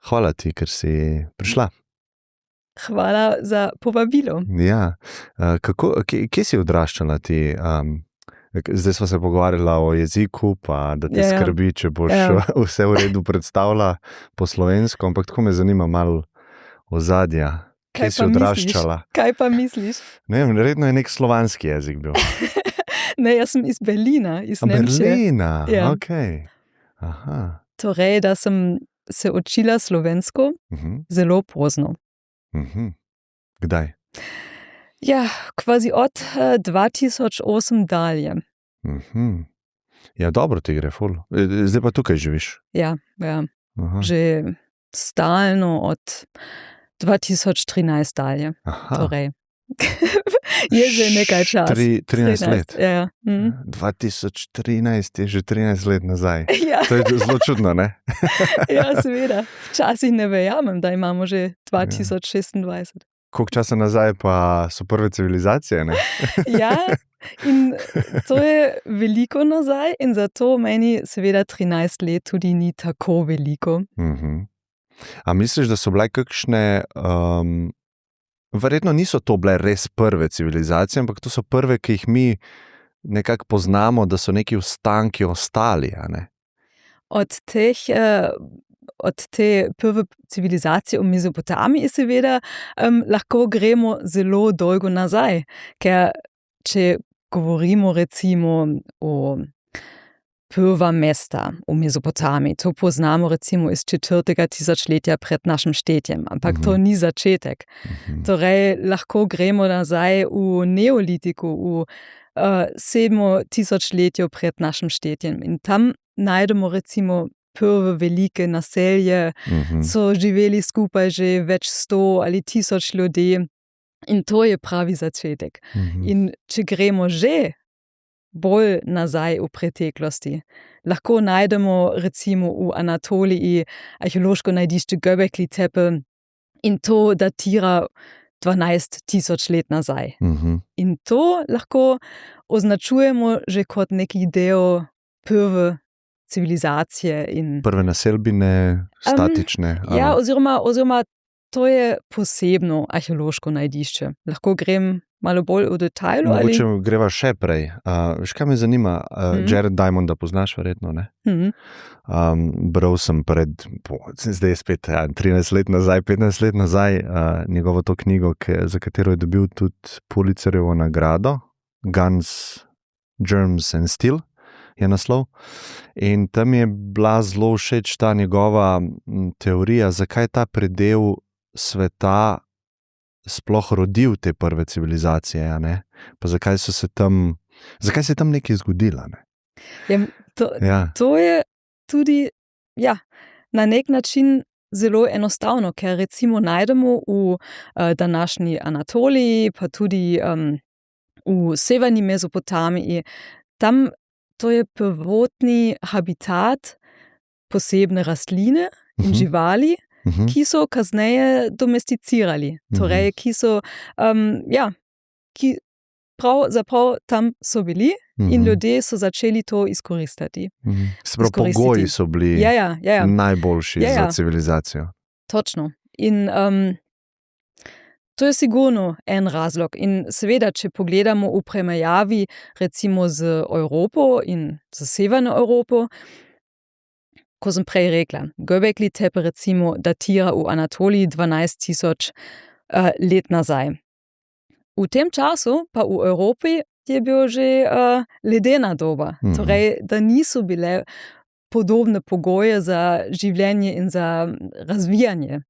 Hvala ti, ker si prišla. Hvala za povabilo. Ja, kje si odraščala ti? Zdaj smo se pogovarjala o jeziku, pa da te skrbi, če boš vse v redu predstavila po slovensko, ampak tako me zanima malo ozadja. Kje si odraščala? Kaj pa misliš? Ne vem, verjetno je nek slovanski jezik bil. Ne, jaz sem iz Berlina, iz Nemčije. Berlina, Ja. okej. Aha. Torej, da sem se učila slovensko zelo pozno. Kdaj? Ja, kvazi od 2008 dalje. Ja, dobro ti gre, ful. Zdaj pa tukaj živiš? Ja. Aha. Že stalno od 2013 dalje. Aha. Torej, je že nekaj časa. 13 let? Ja. 2013 je že 13 let nazaj. Ja. To je zelo čudno, ne? Ja, seveda. Včasih ne verjamem, da imamo že 2026. Koliko časa nazaj pa so prve civilizacije, ne? Ja, in to je veliko nazaj in zato meni seveda 13 let tudi ni tako veliko. A misliš, da so bile kakšne, verjetno niso to bile res prve civilizacije, ampak to so prve, ki jih mi nekako poznamo, da so neki ostanki ostali, a ne? Od te prve civilizacije v Mezopotamiji seveda lahko gremo zelo dolgo nazaj, ker če govorimo recimo o prva mesta v Mezopotamiji, to poznamo recimo iz 4. tisočletja pred našim štetjem, ampak to ni začetek. Torej lahko gremo nazaj v neolitiku, v 7. tisočletju pred našim štetjem in tam najdemo recimo prve velike naselje, so živeli skupaj že več 100 ali 1000 ljudi in to je pravi začetek. In če gremo že bolj nazaj v preteklosti, lahko najdemo recimo v Anatoliji arheološko najdišče Göbekli Tepe in to datira 12 000 let nazaj. In to lahko označujemo že kot neki del prve civilizacije in prve naselbine, statične. Ja, oziroma to je posebno arheološko najdišče. Lahko grem malo bolj v detajlu? Mogoče greva še prej. Veš, kaj me zanima? Jared Diamonda poznaš verjetno, ne? Bral sem zdaj je spet 13 let nazaj, 15 let nazaj njegovo to knjigo, za katero je dobil tudi Pulitzerjevo nagrado, Guns, Germs and Steel je naslov. In tam je bila zelo všeč ta njegova teorija, zakaj ta predel sveta sploh rodil te prve civilizacije, ne? Pa zakaj se je tam nekaj zgodilo, ne? To je tudi, na nek način zelo enostavno, ker recimo najdemo v današnji Anatoliji, pa tudi v severni Mezopotamiji, tam to je prvotni habitat posebne rastline in živali, ki so kasneje domesticirali. Torej, ki so, ki pravzaprav tam so bili in ljudje so začeli to izkoristiti. Pogoji so bili najboljši za civilizacijo. Točno. In to je sigurno en razlog. In seveda, če pogledamo v primerjavi recimo z Evropo in z Severno Evropo, ko sem prej rekla, Göbekli Tepe recimo datira v Anatoliji 12 000 let nazaj. V tem času pa v Evropi je bil že ledena doba. Torej, da niso bile podobne pogoje za življenje in za razvijanje.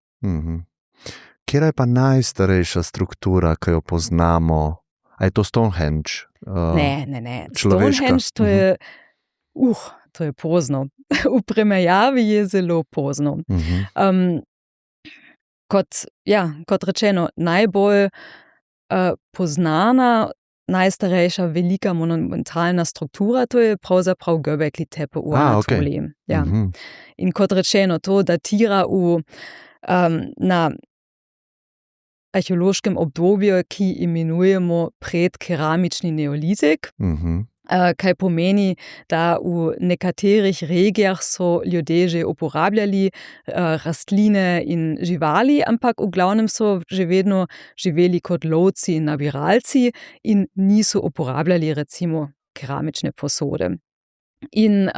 Kje je pa najstarejša struktura, ki jo poznamo? A je to Stonehenge? Ne. Stonehenge, to je pozno. V primerjavi je zelo pozno. Kot rečeno, najbolj poznana, najstarejša velika monumentalna struktura, to je pravzaprav Göbekli Tepe v Anatoliji. Ja. In kot rečeno, to datira na arheološkem obdobju, ki imenujemo predkeramični neolitik. kaj pomeni, da v nekaterih regijah so ljudje že uporabljali rastline in živali, ampak v glavnem so že vedno živeli kot lovci in nabiralci in niso uporabljali recimo keramične posode. In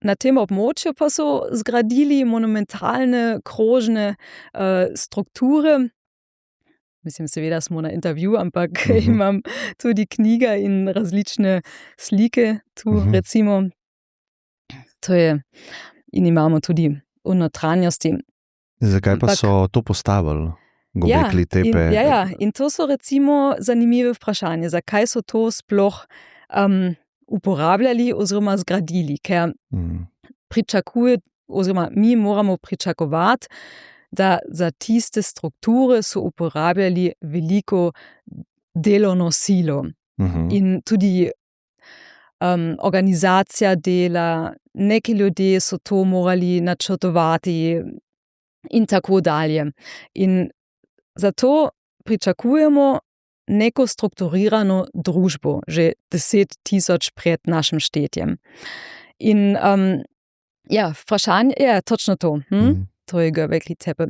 na tem območju pa so zgradili monumentalne krožne strukture. Mislim, seveda smo na intervju, ampak imam tudi knjiga in različne slike tu, recimo. To je, in imamo tudi v notranjosti. Zakaj pa so to postavili? Gobekli Tepe? In to so recimo zanimive vprašanje. Zakaj so to sploh uporabljali oziroma zgradili? Ker mi moramo pričakovati, da za tiste strukture so uporabljali veliko delovno silo. In tudi organizacija dela, neki ljudje so to morali načrtovati in tako dalje. In zato pričakujemo neko strukturirano družbo, že 10.000 pred našim štetjem. In vprašanje je točno to. To je Göbekli Tepe.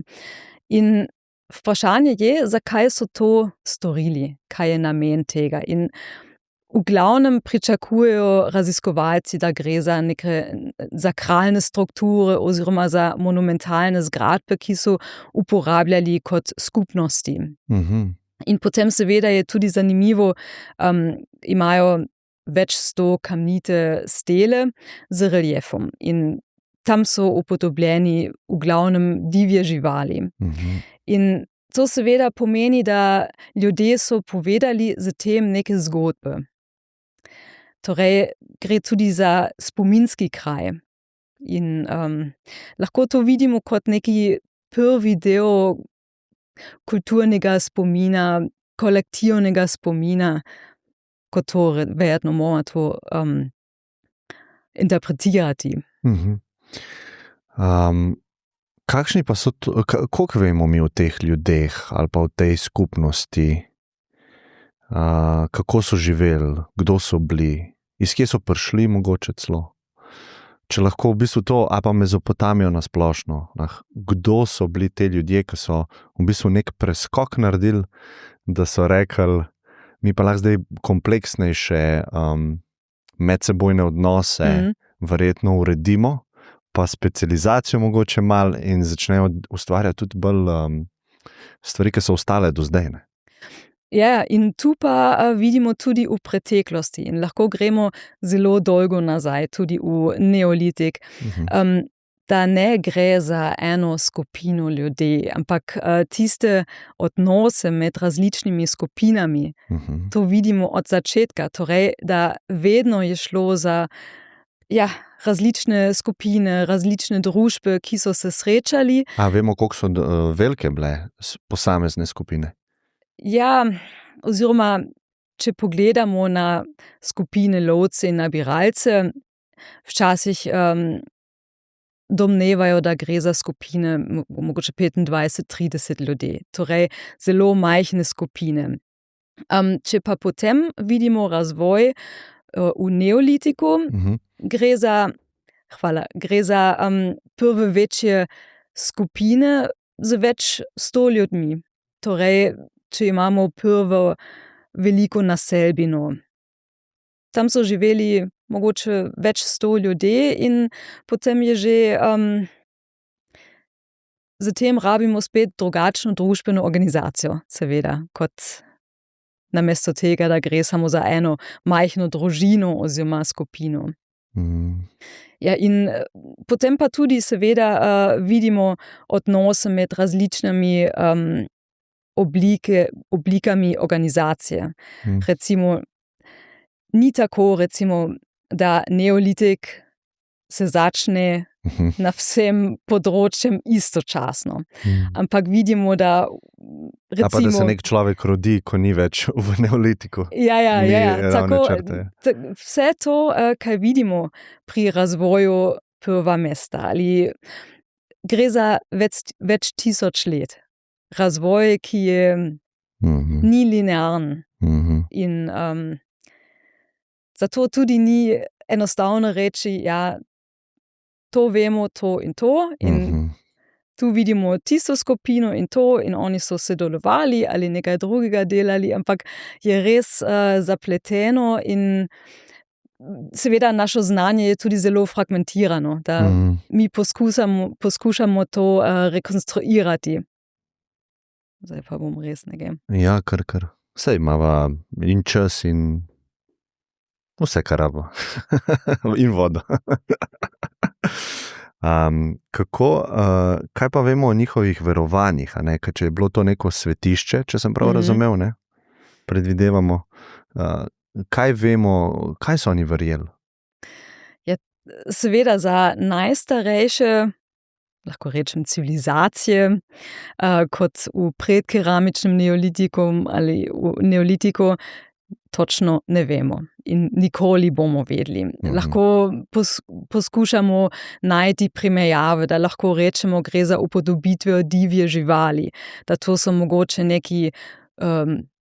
In vprašanje je, zakaj so to storili, kaj je namen tega. In v glavnem pričakujejo raziskovalci, da gre za neke sakralne strukture oziroma za monumentalne zgradbe, ki so uporabljali kot skupnosti. In potem seveda je tudi zanimivo, imajo več 100 kamnite stele z reliefom. In tam so upodobljeni v glavnem divje živali. In to seveda pomeni, da ljudje so povedali z tem neke zgodbe. Torej, gre tudi za spominski kraj. In lahko to vidimo kot neki prvi del kulturnega spomina, kolektivnega spomina, kot to verjetno moramo to interpretirati. Kakšni pa so, koliko vemo mi o teh ljudeh ali pa o tej skupnosti? Kako so živeli, kdo so bili, iz kje so prišli mogoče celo? Če lahko v bistvu to, a pa Mezopotamijo na splošno, kdo so bili te ljudje, ki so v bistvu nek preskok naredili, da so rekli, mi pa lahko zdaj kompleksnejše medsebojne odnose verjetno uredimo, pa specializacijo mogoče malo in začnejo ustvarjati tudi bolj stvari, ki so ostale do zdaj. Ja, in tu pa vidimo tudi v preteklosti in lahko gremo zelo dolgo nazaj, tudi v neolitik, da ne gre za eno skupino ljudi, ampak tiste odnose med različnimi skupinami, to vidimo od začetka, torej, da vedno je šlo za različne skupine, različne družbe, ki so se srečali. A vemo, koliko so velike bile posamezne skupine? Ja, oziroma, če pogledamo na skupine lovce in nabiralce, včasih domnevajo, da gre za skupine mogoče 25-30 ljudi, torej zelo majhne skupine. Če pa potem vidimo razvoj v neolitiku, gre za prve večje skupine z več 100 ljudmi. Torej, če imamo prvo veliko naselbino. Tam so živeli mogoče več 100 ljudi in potem je že zatem rabimo spet drugačno družbeno organizacijo, seveda, kot namesto tega, da gre samo za eno majhno družino oziroma skupino. Ja, in potem pa tudi seveda vidimo odnose med različnimi oblikami organizacije. Recimo, ni tako, da neolitik se začne na vsem področjem istočasno. Ampak vidimo, da pa da se nek človek rodi, ko ni več v neolitiku. Ja. Tako, vse to, kaj vidimo pri razvoju prva mesta, ali gre za več tisoč let. Razvoj, ki je ni linearen. In zato tudi ni enostavno reči, ja, to vemo, to in to. In tu vidimo tisto skupino in to, in oni so sodelovali ali nekaj drugega delali, ampak je res zapleteno in seveda naše znanje je tudi zelo fragmentirano, da mi poskušamo to rekonstruirati. Zdaj pa bom res nekaj. Ja, kar. Saj imava in čas in vse, kar rabo. In vodo. Kaj pa vemo o njihovih verovanjih? Ker če je bilo to neko svetišče, če sem prav razumel, ne? Predvidevamo. Kaj vemo, kaj so oni verjeli? Ja, seveda za najstarejše, lahko rečem, civilizacije, kot v predkeramičnem neolitiku ali v neolitiku, točno ne vemo in nikoli bomo vedeli. Lahko poskušamo najti primerjave, da lahko rečemo, gre za upodobitve divje živali, da to so mogoče neki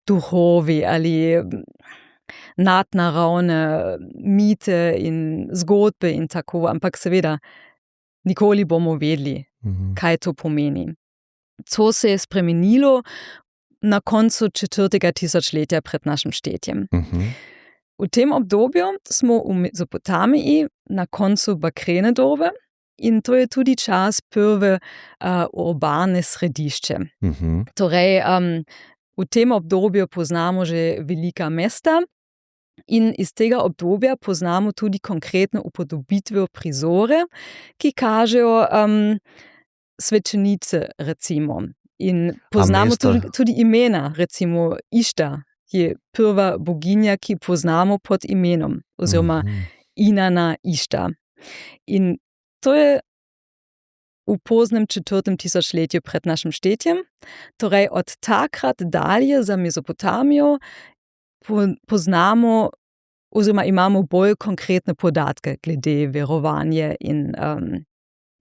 duhovi ali nadnaravne mite in zgodbe in tako, ampak seveda nikoli bomo vedeli, kaj to pomeni. To se je spremenilo na koncu 4. tisočletja pred našim štetjem. V tem obdobju smo v Mezopotamiji na koncu bakrene dobe in to je tudi čas prve urbane središče. Torej, v tem obdobju poznamo že velika mesta in iz tega obdobja poznamo tudi konkretne upodobitve prizore, ki kažejo svečenice, recimo. In poznamo tudi imena, recimo Išta je prva boginja, ki poznamo pod imenom, oziroma Inanna Išta. In to je v poznem 4. tisočletju pred našim štetjem. Torej od takrat dalje za Mezopotamijo poznamo oziroma imamo bolj konkretne podatke glede verovanja in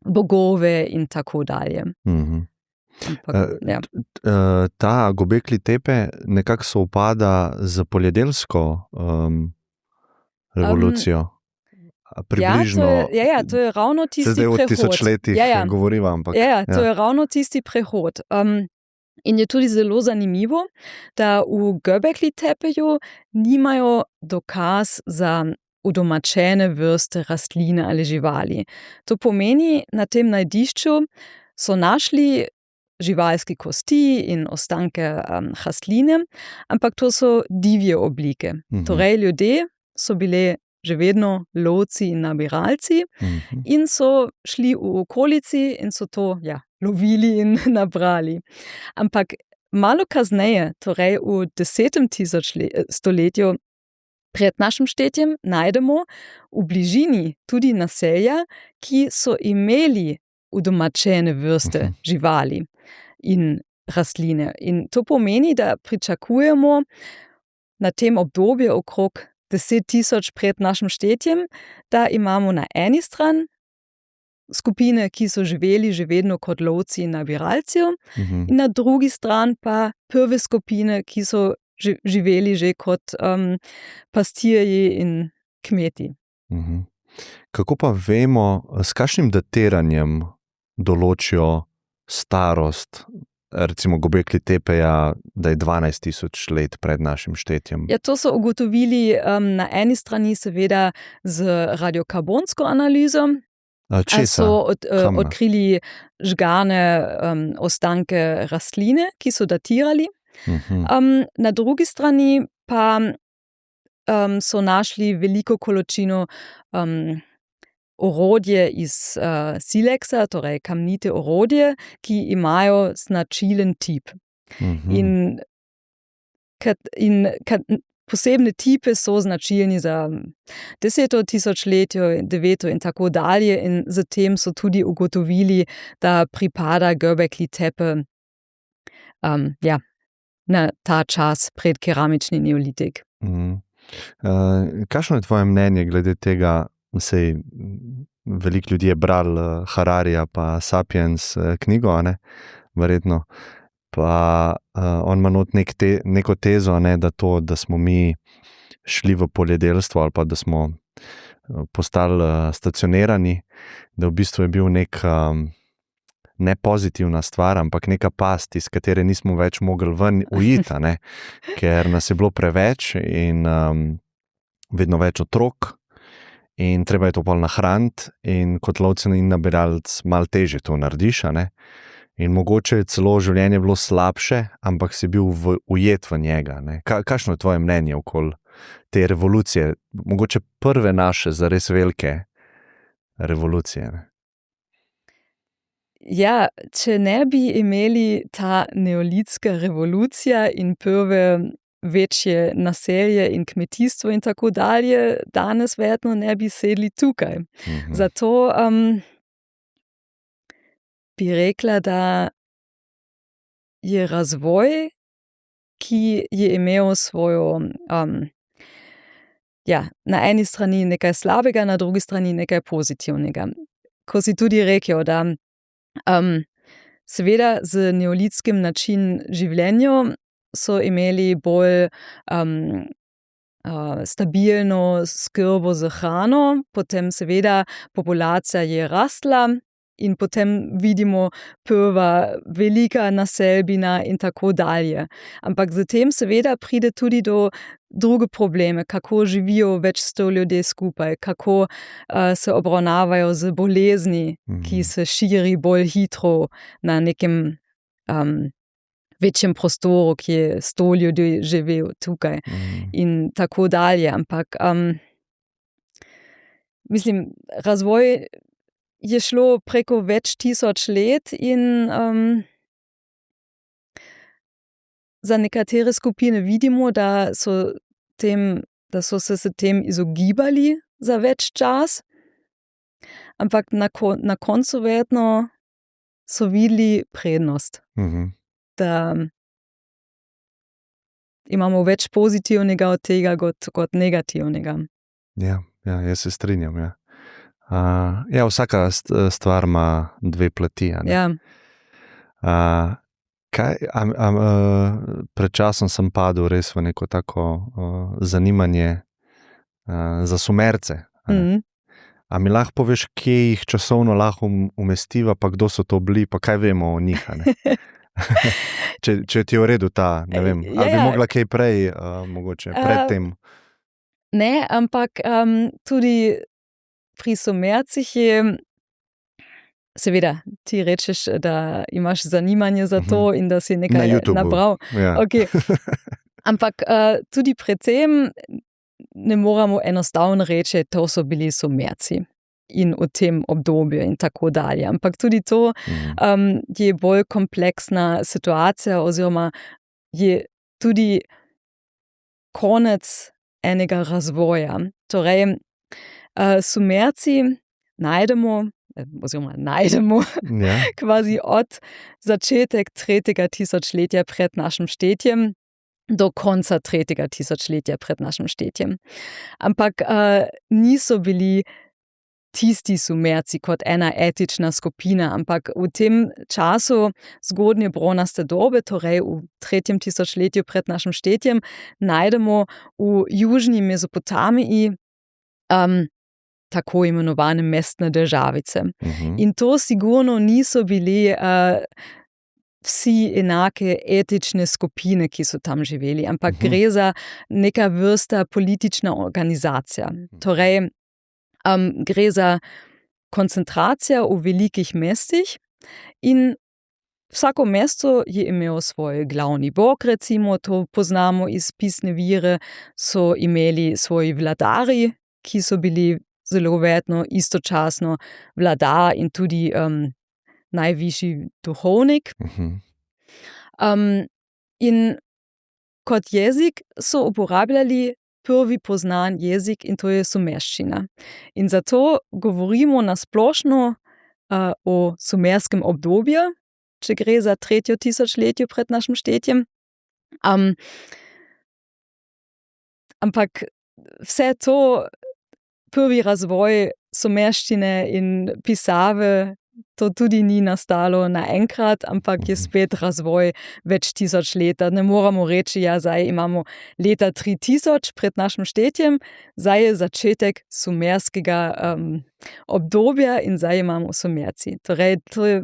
bogove in tako dalje. Ampak, ja. Ta Gobekli Tepe nekako sovpada z poljedelsko revolucijo. Približno. To je ravno tisti prehod. Zdaj o tisočletjih govoriva, ampak. To je ravno tisti prehod. In je tudi zelo zanimivo, da v Göbekli Tepeju nimajo dokaz za udomačene vrste rastline ali živali. To pomeni, na tem najdišču so našli živalske kosti in ostanke rastline, ampak to so divje oblike. Torej, ljudje so bili že vedno lovci in nabiralci in so šli v okolici in so to lovili in nabrali. Ampak malo kasneje, torej v 10. stoletju pred našim štetjem, najdemo v bližini tudi naselja, ki so imeli udomačene vrste živali in rastline. In to pomeni, da pričakujemo na tem obdobju okrog 10.000 pred našim štetjem, da imamo na eni strani skupine, ki so živeli že vedno kot lovci in nabiralci, in na drugi strani pa prve skupine, ki so živeli že kot pastirji in kmeti. Kako pa vemo, s kakšnim datiranjem določijo starost, recimo Gobekli Tepeja, da je 12.000 let pred našim štetjem? Ja, to so ugotovili na eni strani seveda z radiokarbonsko analizo. So odkrili žgane ostanke rastline, ki so datirali. Na drugi strani pa so našli veliko količino orodje iz sileksa, torej kamnite orodje, ki imajo značilen tip. In posebne tipe so značilni za 10. tisočletje, 9. in tako dalje, in zatem so tudi ugotovili, da pripada Göbekli Tepe na ta čas pred keramični neolitik. Kakšno je tvoje mnenje glede tega? Sej veliko ljudi je bral Hararija pa Sapiens knjigo, verjetno. pa on ima not neko tezo, ne, da smo mi šli v poljedelstvo ali pa da smo postali stacionirani, da v bistvu je bil nek ne pozitivna stvar, ampak neka past, iz katere nismo več mogli ven ujiti, ne, ker nas je bilo preveč in vedno več otrok in treba je to pol nahraniti in kot lovci in nabiralec malo težje to narediš, ne. In mogoče je celo življenje bilo slabše, ampak si bil ujet v njega, ne. Kakšno je tvoje mnenje okoli te revolucije, mogoče prve naše zares velike revolucije, ne? Ja, če ne bi imeli ta neolitska revolucija in prve večje naselje in kmetijstvo in tako dalje, danes verjetno ne bi sedli tukaj. Zato bi rekla, da je razvoj, ki je imel svojo, na eni strani nekaj slabega, na drugi strani nekaj pozitivnega. Ko si tudi rekel, da seveda z neolitskim način življenja so imeli bolj stabilno skrbo z hrano, potem seveda populacija je rastla in potem vidimo prva velika naselbina in tako dalje. Ampak zatem seveda pride tudi do druge probleme, kako živijo več 100 ljudi skupaj, kako se obravnavajo z bolezni, ki se širi bolj hitro na nekem večjem prostoru, ki je 100 ljudi živel tukaj in tako dalje. Ampak mislim, razvoj je šlo preko več tisoč let in za nekatere skupine vidimo, da so se s tem izogibali za več čas, ampak na koncu verjetno so videli prednost, da imamo več pozitivnega od tega kot negativnega. Ja, jaz se strinjam, ja. Vsaka stvar ima dve plati, a ne? Ja. Pred časom sem padel res v neko tako zanimanje za Sumerce. A mi lahko poveš, kje jih časovno lahko umestiva, pa kdo so to bili, pa kaj vemo o njih, a ne? Če ti je v redu ta, ne vem, ali bi mogla kaj prej, mogoče, pred tem? Ne, ampak tudi pri Sumercih je, seveda, ti rečeš, da imaš zanimanje za to in da si nekaj nabral. Ja. Okay. Ampak tudi pred tem ne moramo enostavno reči, to so bili Sumerci in v tem obdobju in tako dalje. Ampak tudi to je bolj kompleksna situacija oziroma je tudi konec enega razvoja. Torej, Sumerci najdemo kvazi od začetek 3. tisočletja pred našim štetjem do konca 3. tisočletja pred našim štetjem. Ampak niso bili tisti Sumerci kot ena etična skupina, ampak v tem času zgodnje bronaste dobe, torej v 3. tisočletju pred našim štetjem, najdemo v južni Mezopotamiji tako imenovane mestne državice. In to sigurno niso bili vsi enake etične skupine, ki so tam živeli, ampak gre za neka vrsta politična organizacija. Torej, gre za koncentracijo v velikih mestih in vsako mesto je imelo svoj glavni bog, recimo, to poznamo iz pisne vire, so imeli svoji vladarji, ki so bili zelo verjetno istočasno vladar in tudi najvišji duhovnik. In kot jezik so uporabljali prvi poznan jezik in to je sumerščina. In zato govorimo na splošno o sumerskem obdobju, če gre za 3. tisočletje pred našim štetjem. Ampak vse to, prvi razvoj sumerščine in pisave to tudi ni nastalo naenkrat, ampak je spet razvoj več tisoč let. Ne moramo reči, ja, zdaj imamo leta 3000 pred našim štetjem, zdaj je začetek sumerskega obdobja in zdaj imamo Sumerci. Torej, to je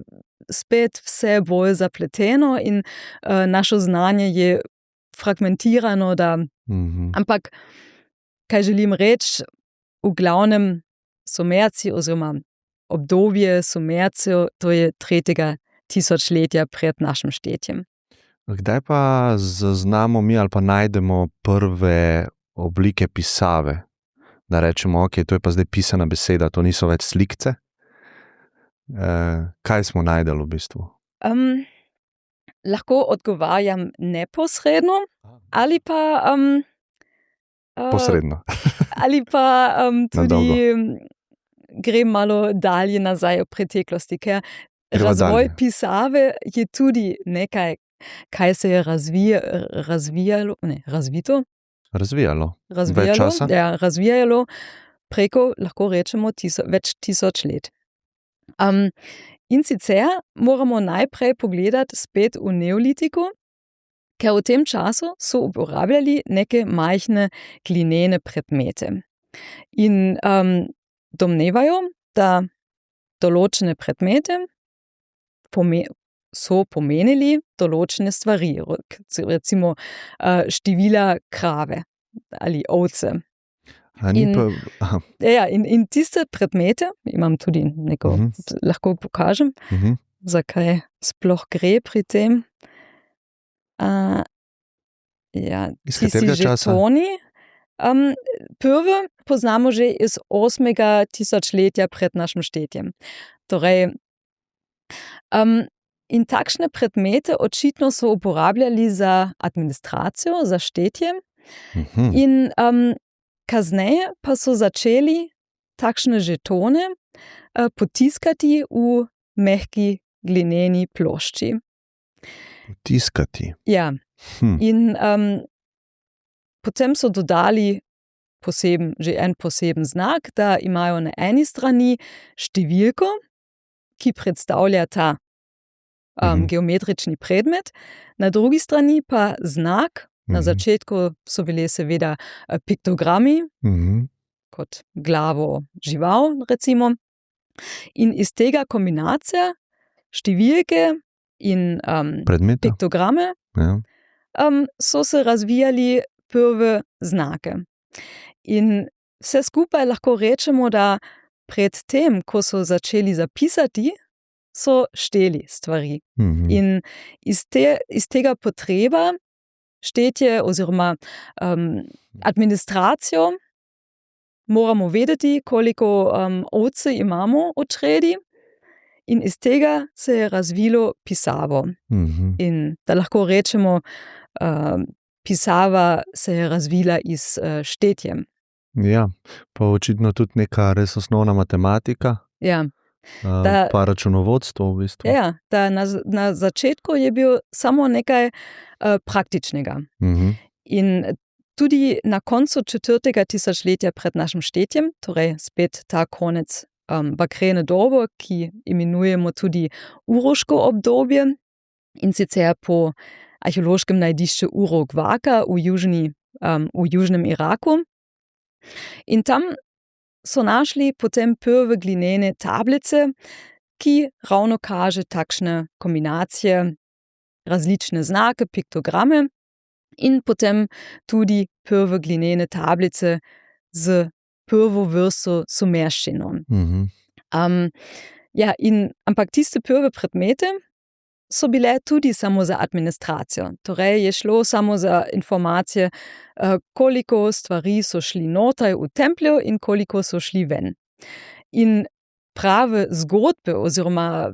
spet vse bolj zapleteno in naše znanje je fragmentirano, ampak kaj želim reči, v glavnem Sumerci oziroma obdobje Sumercev, to je 3. tisočletja pred našim štetjem. Kdaj pa zaznamo mi ali pa najdemo prve oblike pisave? Da rečemo, ok, to je pa zdaj pisana beseda, to niso več slikce. Kaj smo najdeli v bistvu? Lahko odgovarjam neposredno ali pa posredno. Ali pa tudi grem malo dalje nazaj v preteklosti, ker razvoj pisave je tudi nekaj, kaj se je razvijalo. Več časa? Ja, razvijalo preko, lahko rečemo, več tisoč let. In sicer moramo najprej pogledati spet v neolitiku, ker v tem času so uporabljali neke majhne glinene predmete. In domnevajo, da določene predmete so pomenili določene stvari, recimo števila krave ali ovce. In tiste predmete, imam tudi neko, lahko pokažem, zakaj sploh gre pri tem. Tisti žetoni. Prve poznamo že iz 8. tisočletja pred našim štetjem. Torej, in takšne predmete očitno so uporabljali za administracijo, za štetje. In kasneje pa so začeli takšne žetone potiskati v mehki glineni plošči. Potiskati? Ja. In potem so dodali že en poseben znak, da imajo na eni strani številko, ki predstavlja ta geometrični predmet, na drugi strani pa znak. Na začetku so bili seveda piktogrami, kot glavo žival, recimo. In iz tega kombinacija številke in piktograme so se razvijali prve znake. In vse skupaj lahko rečemo, da pred tem, ko so začeli zapisati, so šteli stvari. In iz tega potreba štetje oziroma administracijo moramo vedeti, koliko ovce imamo v čredi, in iz tega se je razvilo pisavo. In da lahko rečemo, pisava se je razvila iz štetjem. Ja, pa očitno tudi neka res osnovna matematika. Ja. Pa računovodstvo v bistvu. Ja, da na začetku je bil samo nekaj praktičnega. In tudi na koncu 4. tisočletja pred našim štetjem, torej spet ta konec bakrene dobe, ki imenujemo tudi uroško obdobje, in sicer po arheološkem najdišču Uruk-Vaka v južnem Iraku. In tam so našli potem prve glinene tablice, ki ravno kaže takšne kombinacije, različne znake, piktograme, in potem tudi prve glinene tablice z prvo vrsto sumerščino. Ampak tiste prve predmete so bile tudi samo za administracijo. Torej je šlo samo za informacije, koliko stvari so šli noter v templju in koliko so šli ven. In prave zgodbe oziroma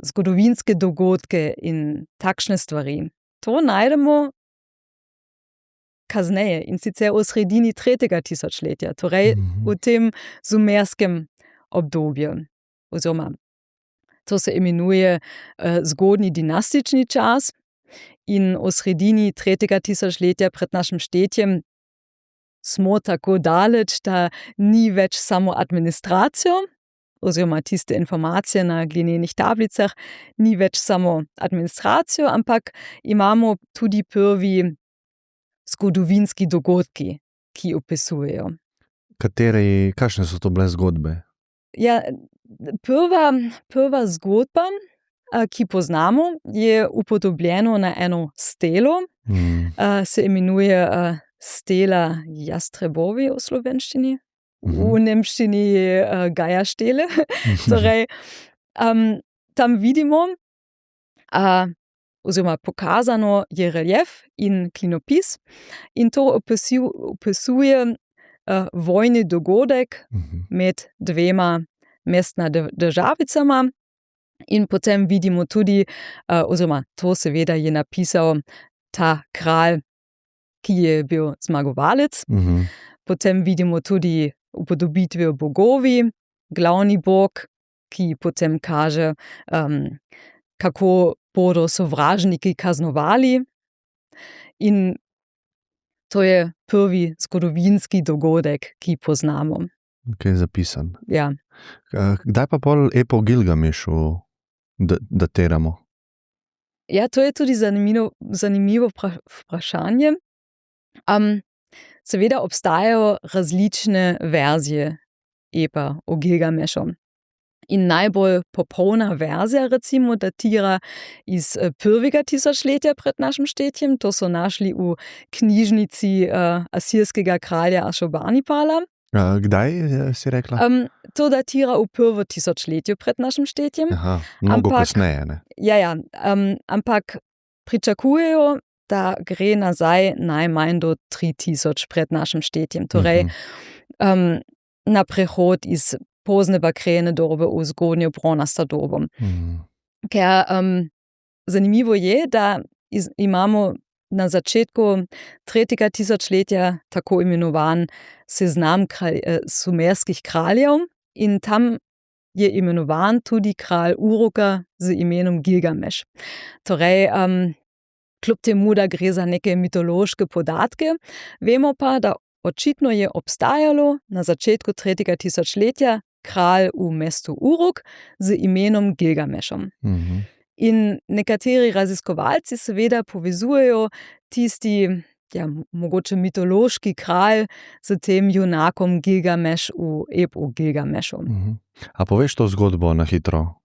zgodovinske dogodke in takšne stvari, to najdemo kasneje, in sicer v sredini 3. tisočletja, torej v tem sumerskem obdobju. Oziroma, to se imenuje zgodnji dinastični čas, in v sredini 3. tisočletja pred našim štetjem smo tako daleč, da ni več samo administracijo, oziroma tiste informacije na glinenih tablicah, ni več samo administracijo, ampak imamo tudi prvi zgodovinski dogodki, ki opisujejo. Kakšne so to bile zgodbe? Ja, prva zgodba, ki poznamo, je upodobljena na eno stelo, se imenuje stela Jastrebovi v slovenščini, v nemščini je Geierstele. Torej, tam vidimo, oziroma pokazano je relief in klinopis in to opisuje vojni dogodek med dvema mestna državicama in potem vidimo tudi, oziroma to seveda je napisal ta kralj, ki je bil zmagovalec. Potem vidimo tudi upodobitve bogovi, glavni bog, ki potem kaže, kako bodo sovražniki kaznovali. In to je prvi zgodovinski dogodek, ki poznamo. Kaj je zapisan. Ja. Kdaj pa pol epo Gilgamešu datiramo? Ja, to je tudi zanimivo vprašanje. Seveda obstajajo različne verzije epa o Gilgamešu. In najbolj popolna verzija, recimo, datira iz prvega tisočletja pred našim štetjem. To so našli v knjižnici asirskega kralja Ašurbanipala. Kdaj si rekla? To datira v prvo tisočletju pred našim štetjem. Aha, mnogo kasneje, ne? Ja, ampak pričakujejo, da gre nazaj najmanj do 3000 pred našim štetjem. Torej, na prehod iz pozne bakrene dobe v zgodnjo bronasto dobo. Ker zanimivo je, da imamo na začetku 3. tisočletja tako imenovan seznam sumerskih kraljev in tam je imenovan tudi kralj Uruka z imenom Gilgameš. Torej, kljub temu, da gre za neke mitološke podatke, vemo pa, da očitno je obstajalo na začetku 3. tisočletja kralj v mestu Uruk z imenom Gilgamešom. In nekateri raziskovalci seveda povezujejo tisti, mogoče mitološki kralj z tem junakom Gilgameš v epu Gilgamešu. A poveš to zgodbo na hitro?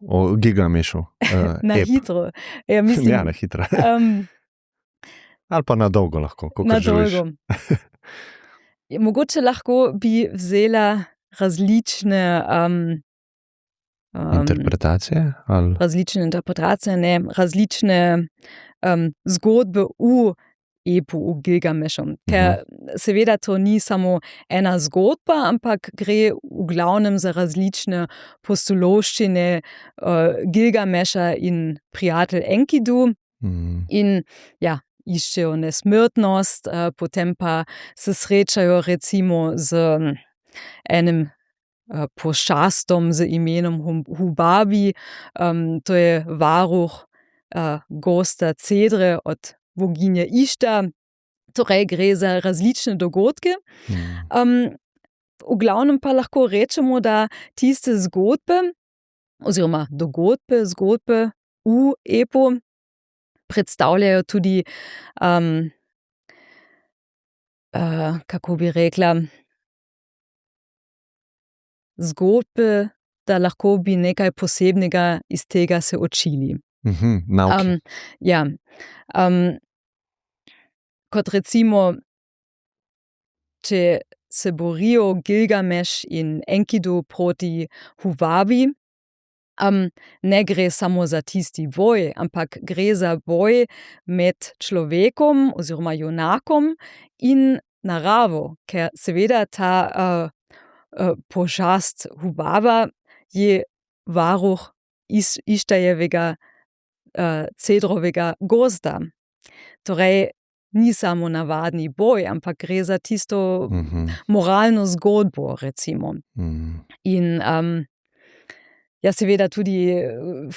O Gilgamešu? Na hitro? Ja, mislim. Ja, na hitro. Ali pa na dolgo lahko, kakor želiš. Na dolgo. Mogoče lahko bi vzela različne interpretacije? Ali? Različne interpretacije, ne, različne zgodbe v epu v Gilgamešu. Ker seveda to ni samo ena zgodba, ampak gre v glavnem za različne postuloščine Gilgameša in prijatelj Enkidu. In ja, iščejo nesmrtnost, potem pa se srečajo recimo z enim pošastom z imenom Hubabi, to je varuh gosta Cedre od boginje Išta. Torej gre za različne dogodke. V glavnem pa lahko rečemo, da tiste zgodbe oziroma zgodbe v epu predstavljajo tudi, kako bi rekla, zgodbe, da lahko bi nekaj posebnega iz tega se učili. Nauki. Ja. Kot recimo, če se borijo Gilgameš in Enkidu proti Hubabi, ne gre samo za tisti boj, ampak gre za boj med človekom oziroma junakom in naravo, ker seveda ta pošast Hubaba je varuh Ištajevega cedrovega gozda. Torej, ni samo navadni boj, ampak gre za tisto moralno zgodbo, recimo. In ja, seveda tudi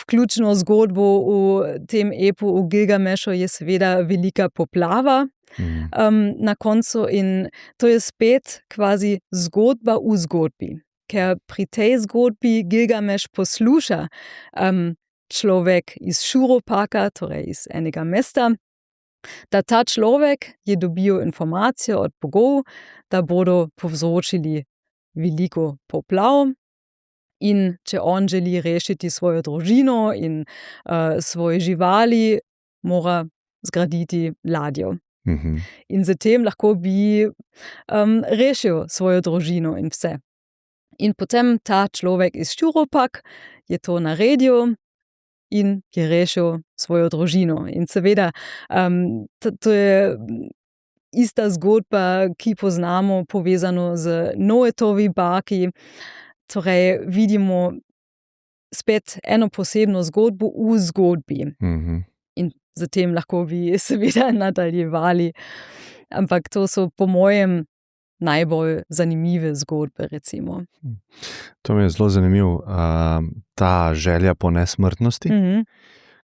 vključno zgodbo v tem epu v Gilgamešu je seveda velika poplava na koncu in to je spet kvazi zgodba v zgodbi. ker pri tej zgodbi Gilgameš posluša človek iz Šuropaka, torej iz enega mesta, da ta človek je dobil informacijo od bogov, da bodo povzročili veliko poplav in če on želi rešiti svojo družino in svoje živali, mora zgraditi ladjo. In zatem lahko bi rešil svojo družino in vse. In potem ta človek iz Šuropak je to naredil in je rešil svojo družino. In seveda, to je ista zgodba, ki poznamo, povezano z Noetovi baki. Torej, vidimo spet eno posebno zgodbo v zgodbi. In zatem lahko bi seveda nadaljevali. Ampak to so po mojem najbolj zanimive zgodbe, recimo. To mi je zelo zanimivo, ta želja po nesmrtnosti,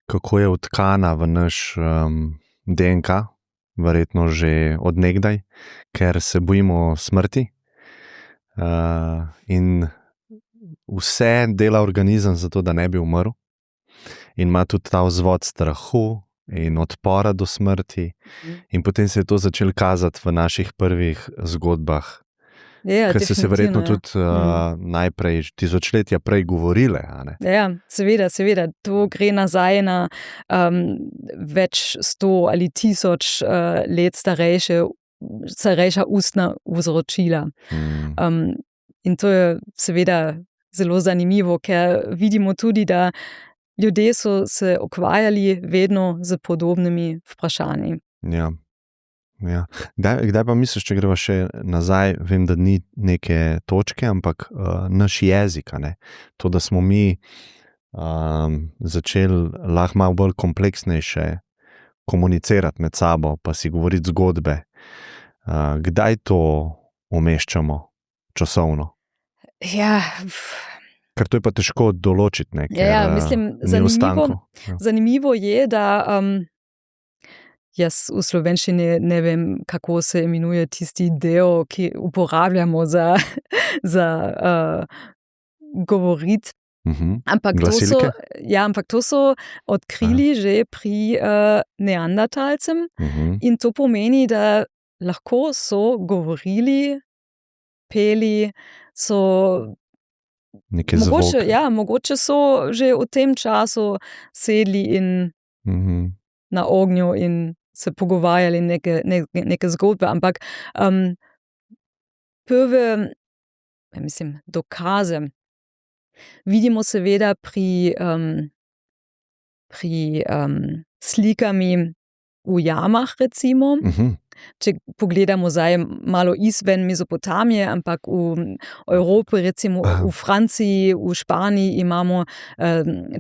kako je vtkana v naš DNK, verjetno že od nekdaj, ker se bojimo smrti in vse dela organizem zato, da ne bi umrl, in ima tudi ta vzvod strahu in odpora do smrti. In potem se je to začelo kazati v naših prvih zgodbah, ker so se verjetno tudi najprej tisočletja prej govorile. Ja, seveda, to gre nazaj na več 100 ali 1000 let starejša ustna vzročila. In to je seveda zelo zanimivo, ker vidimo tudi, da ljudje so se ukvarjali vedno z podobnimi vprašanji. Ja. Kdaj pa misliš, če greva še nazaj, vem, da ni neke točke, ampak naš jezik, to, da smo mi začeli lahko malo bolj kompleksnejše komunicirati med sabo, pa si govoriti zgodbe. Kdaj to umeščamo časovno? Ja, Ker to je pa težko določiti, ker mislim, zanimivo je, da jaz v slovenščini ne vem, kako se imenuje tisti del, ki uporabljamo za govoriti. Ampak to so odkrili že pri neandertalcem. In to pomeni, da lahko so govorili, peli, so mogoče so že v tem času sedli in na ognju in se pogovarjali neke zgodbe, ampak prve, dokaze vidimo seveda pri slikami v jamah, recimo. Če pogledamo zdaj malo izven Mezopotamije, ampak v Evropi, recimo v Franciji, v Španiji imamo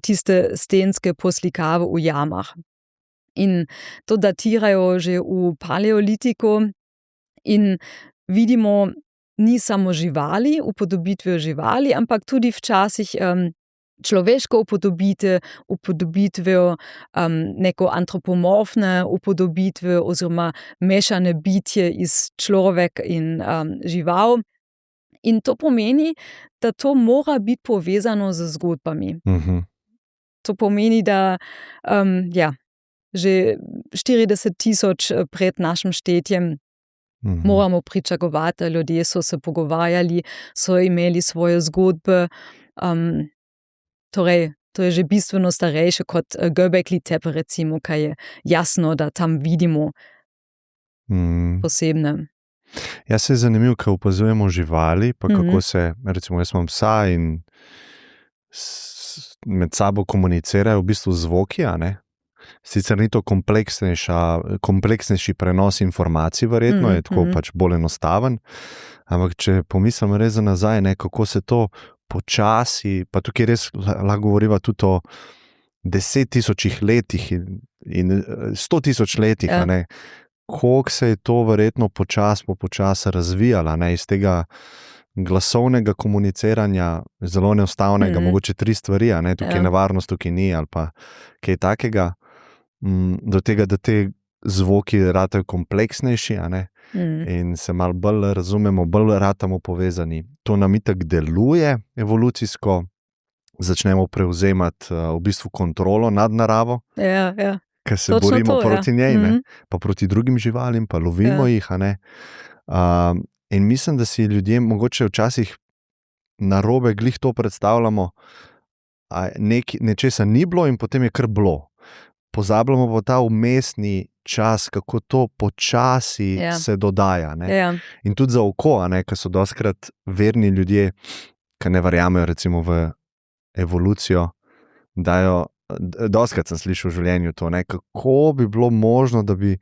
tiste stenske poslikave v jamah. In to datirajo že v paleolitiku in vidimo, ni samo živali, upodobitve živali, ampak tudi včasih človeško upodobitve, neko antropomorfne upodobitve oziroma mešane bitje iz človek in žival. In to pomeni, da to mora biti povezano z zgodbami. To pomeni, da že 40 000 pred našim štetjem moramo pričakovati, da ljudje so se pogovarjali, so imeli svoje zgodbe. Torej, to je že bistveno starejše kot Göbekli Tepe, recimo, kaj je jasno, da tam vidimo posebne. Ja, se je zanimivo, ko opazujemo živali, pa kako se, recimo, jaz imam psa in med sabo komunicirajo v bistvu zvoki, Sicer ni to kompleksnejši prenos informacij, verjetno je tako pač bolj enostaven, ampak če pomislim res za nazaj, kako se to počasi, pa tukaj res lahko govoriva tudi o 10 000 letih in 100 000 letih, koliko se je to verjetno počasi razvijalo, iz tega glasovnega komuniciranja, zelo enostavnega, mogoče 3 stvari, tukaj je nevarnost, tukaj ni, ali pa kaj takega, do tega, da te zvoki ratajo kompleksnejši, in se malo bolj razumemo, bolj ratamo povezani. to nam itak deluje evolucijsko, začnemo prevzemati v bistvu kontrolo nad naravo, ker se Točno borimo to, proti njej, pa proti drugim živalim, pa lovimo jih. In mislim, da si ljudje mogoče včasih narobe glih to predstavljamo, nečesa ni bilo in potem je kar bilo. Pozabljamo pa ta vmesni čas, kako to počasi se dodaja. In tudi za oko, ker so dostikrat verni ljudje, ki ne verjamejo recimo v evolucijo, dostikrat sem slišal v življenju to, kako bi bilo možno, da bi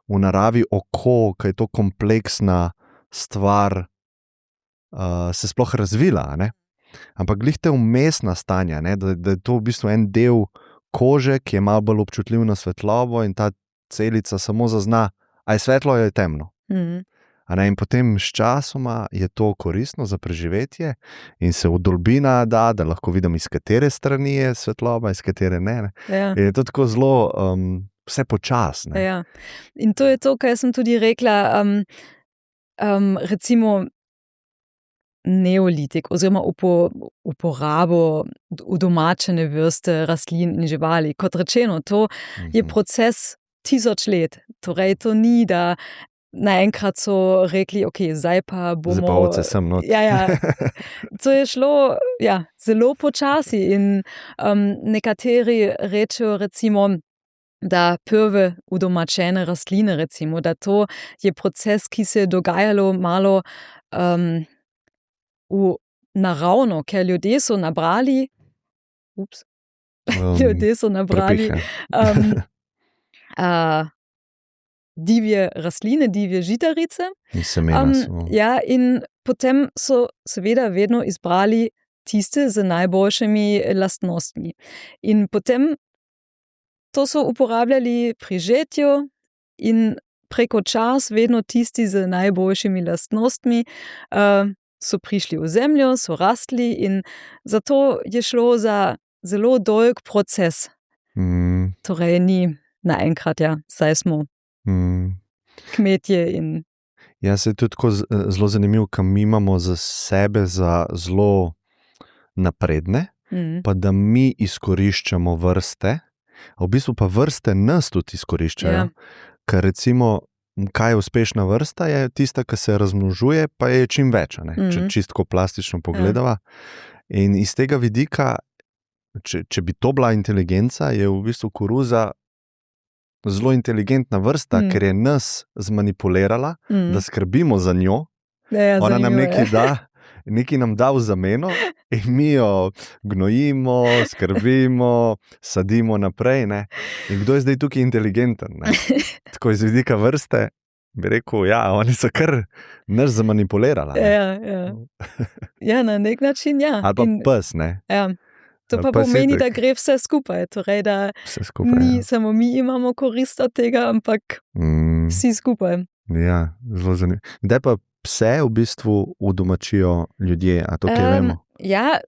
v naravi oko, ki je to kompleksna stvar, se sploh razvila. Ampak glih te vmesna stanja, da je to v bistvu en del kože, ki je malo bolj občutljiv na svetlobo in ta celica samo zazna, a je svetlo ali je temno. In potem s časoma je to koristno za preživetje in se vdolbina da lahko vidim, iz katere strani je svetloba, iz katere ne. In je to tako zelo vse počasno. In to je to, kar sem tudi rekla, recimo neolitik oziroma uporabo udomačene vrste rastlin in živali. Kot rečeno, to je proces 1000 let. Torej, to ni, da naenkrat so rekli, ok, zdaj pa bomo... Zdaj pa ovce sem not. To je šlo zelo počasi in nekateri rečejo recimo, da prve udomačene rastline, recimo, da to je proces, ki se je dogajalo malo v naravno, ker ljudje so nabrali divje rastline, divje žitarice. In potem so seveda vedno izbrali tiste z najboljšimi lastnostmi. In potem to so uporabljali pri žetju in preko čas vedno tisti z najboljšimi lastnostmi so prišli v zemljo, so rastli in zato je šlo za zelo dolg proces. Torej ni naenkrat, saj smo kmetje in... Se je tudi tako zelo zanimivo, kam mi imamo za sebe za zelo napredne, pa da mi izkoriščamo vrste, v bistvu pa vrste nas tudi izkoriščajo. Ker recimo, kaj je uspešna vrsta, je tista, ki se razmnožuje, pa je čim več, če čistko plastično pogledava. In iz tega vidika, če bi to bila inteligenca, je v bistvu koruza zelo inteligentna vrsta, ker je nas zmanipulirala, da skrbimo za njo. Ona nam nekaj nam da v zameno in mi jo gnojimo, skrbimo, sadimo naprej. In kdo je zdaj tukaj inteligenten? Tako iz vidika vrste bi rekel, oni so kar nas zmanipulirala. Na nek način, Ali pa pes, To pa pomeni, da gre vse skupaj. Torej, da ni samo mi imamo korist od tega, ampak vsi skupaj. Zelo zanimivo. Kdaj pa pse v bistvu udomačijo ljudje, a to kaj vemo?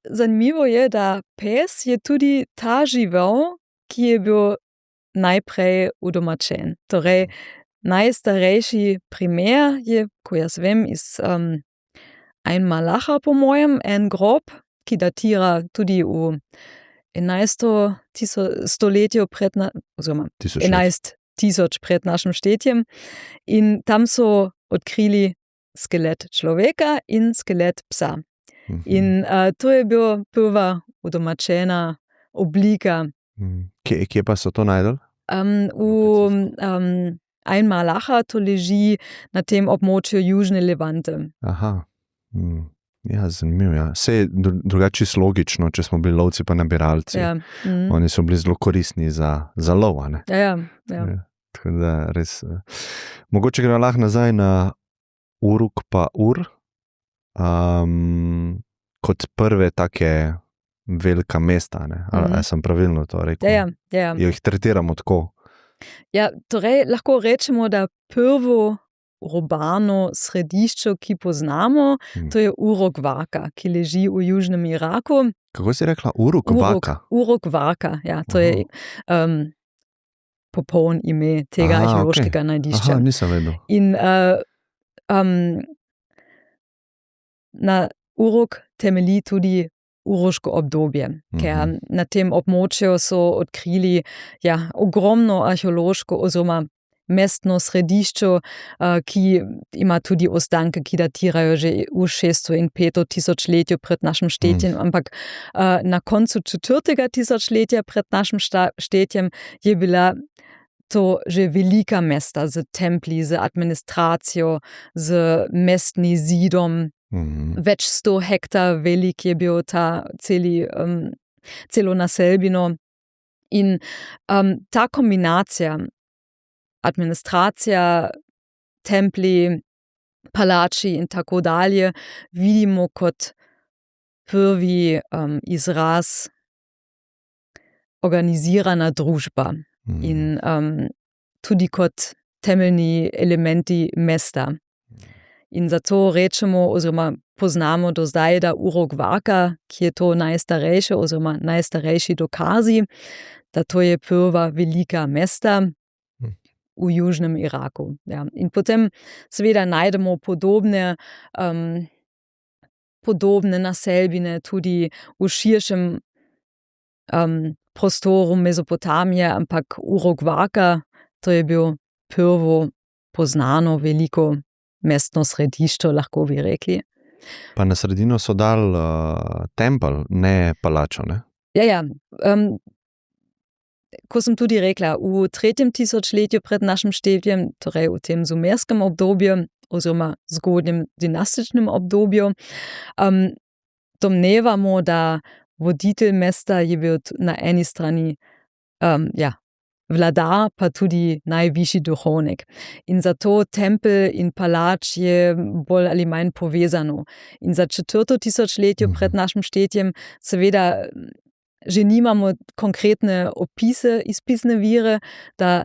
Zanimivo je, da pes je tudi ta žival, ki je bil najprej udomačen. Torej, najstarejši primer je, ko jaz vem, iz Ain Malacha, po mojem, en grob, ki datira tudi v 11. stoletju oziroma 11.000 pred našim štetjem. In tam so odkrili skelet človeka in skelet psa. In to je bila prva udomačena oblika. Kje pa so to našli? V Ain Malacha, to leži na tem območju južne Levante. Aha. Zanimivo. Vse je drugače logično, če smo bili lovci pa nabiralci. Oni so bili zelo koristni za lov. Tako da res. Mogoče gremo lahko nazaj na Uruk pa Ur, kot prve take velika mesta. Ali sem pravilno to rekel? Jih tretiramo tako. Torej, lahko rečemo, da prvo urbano središče, ki poznamo, to je Uruk Vaka, ki leži v južnem Iraku. Kako si rekla? Uruk Vaka? Uruk Vaka, to je popoln ime tega arheološkega najdišča. Aha, nisem vedel. In urok temelji tudi uroško obdobje, ker na tem območju so odkrili ogromno arheološko oziroma mestno središče, ki ima tudi ostanke, ki datirajo že v 6. in 5. tisočletju pred našim štetjem, ampak na koncu 4. tisočletja pred našim štetjem je bila to že velika mesta z templji, z administracijo, z mestnim zidom. Več 100 hektar velik je bil ta celo naselbino. In ta kombinacija, administracija, templji, palači in tako dalje, vidimo kot prvi izraz organizirana družba in tudi kot temeljni elementi mesta. In zato rečemo oziroma poznamo do zdaj, da urok Varka, ki je to najstarejše oziroma najstarejši dokazi, da to je prva velika mesta v južnem Iraku. Ja. In potem seveda najdemo podobne naselbine tudi v širšem prostoru Mezopotamije, ampak urok Varka, to je bil prvo poznano veliko mestno središče, lahko bi rekli. Pa na sredino so dali tempelj, ne palačo, ne? Ja. Ko sem tudi rekla, v 3. tisočletju pred našim štetjem, torej v tem zumerskem obdobju oziroma zgodnjem dinastičnem obdobju, domnevamo, da voditelj mesta je bil na eni strani vladar, pa tudi najvišji duhovnik. In zato tempelj in palač je bolj ali manj povezano. In za 4. tisočletje pred našim štetjem seveda že nimamo konkretne opise iz pisne vire, da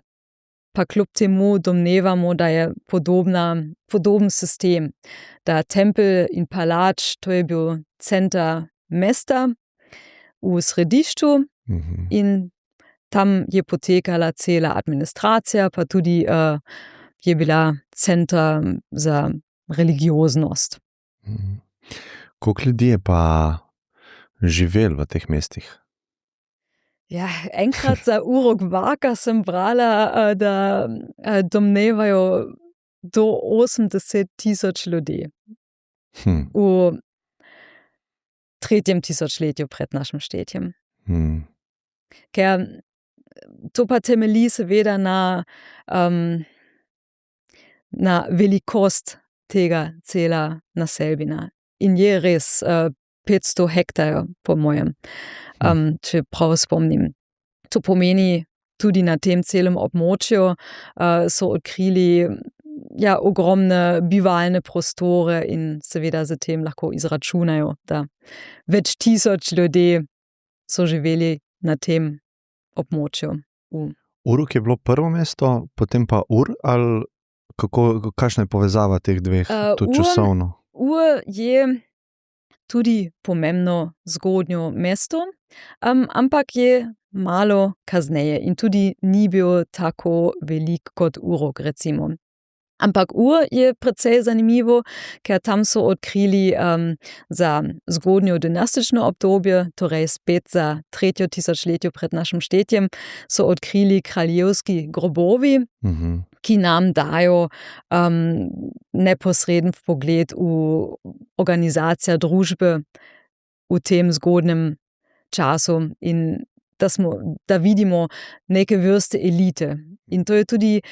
pa kljub temu domnevamo, da je podoben sistem. Da tempelj in palač, to je bil center mesta v središču in tam je potekala cela administracija, pa tudi je bila center za religioznost. Koliko ljudi je pa živelo v teh mestih? Ja, enkrat za urok Varka sem brala, da domnevajo do 80,000 ljudi v 3. tisočletju pred našim štetjem. Ker to pa temelji seveda na velikost tega cela naselbina. In je res 500 hektarjev, po mojem, če prav spomnim. To pomeni, tudi na tem celem območju so odkrili ogromne bivalne prostore in seveda za tem lahko izračunajo, da več tisoč ljudi so živeli na tem območju. Uruk je bilo prvo mesto, potem pa Ur, ali kakšna je povezava teh dveh tudi časovno? Ur je tudi pomembno zgodnjo mesto, ampak je malo kasneje in tudi ni bil tako velik kot Uruk, recimo. Ampak Ur je precej zanimivo, ker tam so odkrili za zgodnjo dinastično obdobje, torej spet za 3. tisočletje pred našim štetjem, so odkrili kraljevski grobovi, ki nam dajo neposreden vpogled v organizacijo družbe v tem zgodnem času in da vidimo neke vrste elite. In to je tudi,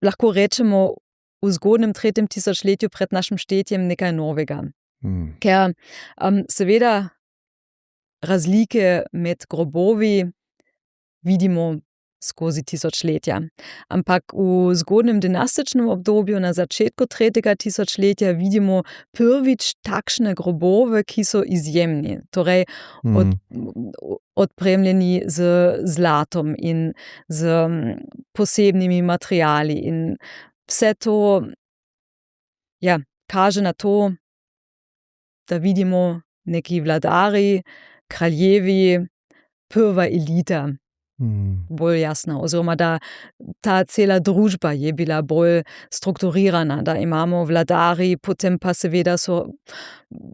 lahko rečemo, v zgodnem 3. tisočletju pred našim štetjem nekaj novega. Ker seveda razlike med grobovi vidimo skozi tisočletja. Ampak v zgodnem dinastičnem obdobju na začetku 3. tisočletja vidimo prvič takšne grobove, ki so izjemni. Torej odpremljeni z zlatom in z posebnimi materiali. In vse to kaže na to, da vidimo neki vladari, kraljevi, prva elita. bolj jasna, oziroma da ta cela družba je bila bolj strukturirana, da imamo vladari, potem pa seveda so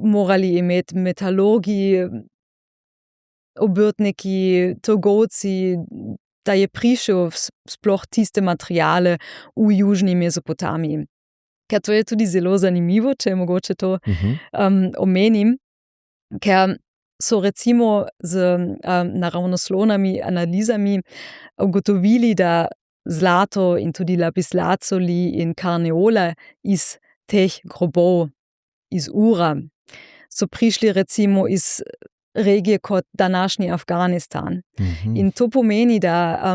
morali imeti metalogi, obrtniki, trgovci, da je prišel sploh tiste materiale v južni Mezopotamiji. Ker to je tudi zelo zanimivo, če mogoče to omenim, ker so recimo z naravnoslovnimi analizami ugotovili, da zlato in tudi lapislaculi in karneole iz teh grobov, iz Ura, so prišli recimo iz regije kot današnji Afganistan. In to pomeni, da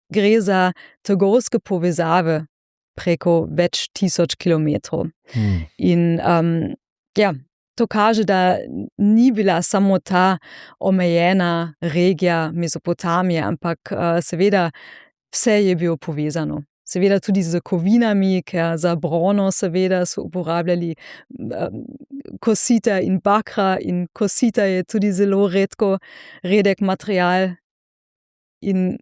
gre za trgovske povezave preko več tisoč kilometrov. In to kaže, da ni bila samo ta omejena regija Mezopotamije, ampak seveda vse je bilo povezano. Seveda tudi z kovinami, ker za brono seveda so uporabljali kosita in bakra, in kosita je tudi zelo redek material. In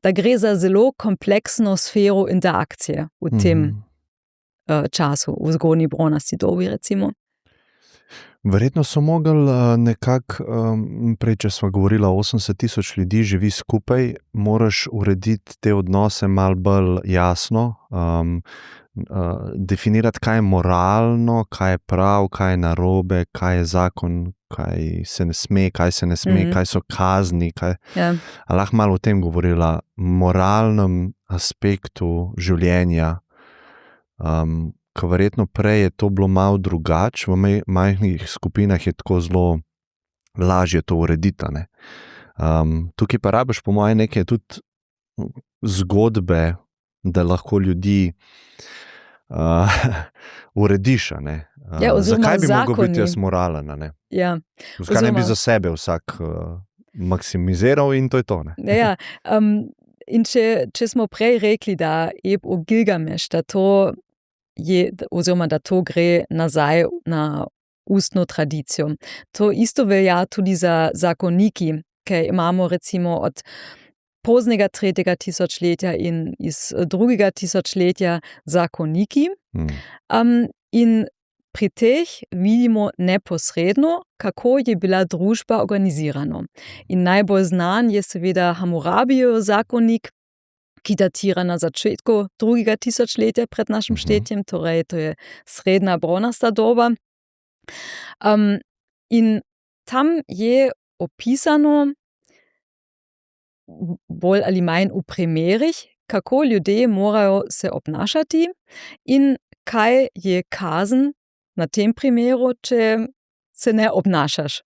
da gre za zelo kompleksno sfero interakcije v tem času, v zgodnji bronasti dobi, recimo. Verjetno so mogli nekako, prej, če smo govorili, 80,000 ljudi živi skupaj, moraš urediti te odnose malo bolj jasno, definirati, kaj je moralno, kaj je prav, kaj je narobe, kaj je zakon, kaj se ne sme, kaj so kazni. A lahko malo o tem govorila, moralnem aspektu življenja, ko verjetno prej je to bilo malo drugače, v majhnih skupinah je tako zelo lažje to urediti. Tukaj pa rabiš po moje neke tudi zgodbe, da lahko ljudi urediš. Zakaj bi mogel biti jaz moralen? Zakaj ne bi za sebe vsak maksimiziral in to je to? In če smo prej rekli, da ep o Gilgameš, da to gre nazaj na ustno tradicijo. To isto velja tudi za zakoniki, ker imamo recimo od poznega 3. tisočletja in iz 2. tisočletja zakoniki. In pri teh vidimo neposredno, kako je bila družba organizirana. In najbolj znan je seveda Hamurabijev zakonik, ki datira na začetku 2. tisočletja pred našim štetjem, torej to je srednja bronasta doba. In tam je opisano bolj ali manj v primerih, kako ljudje morajo se obnašati in kaj je kazen na tem primeru, če se ne obnašaš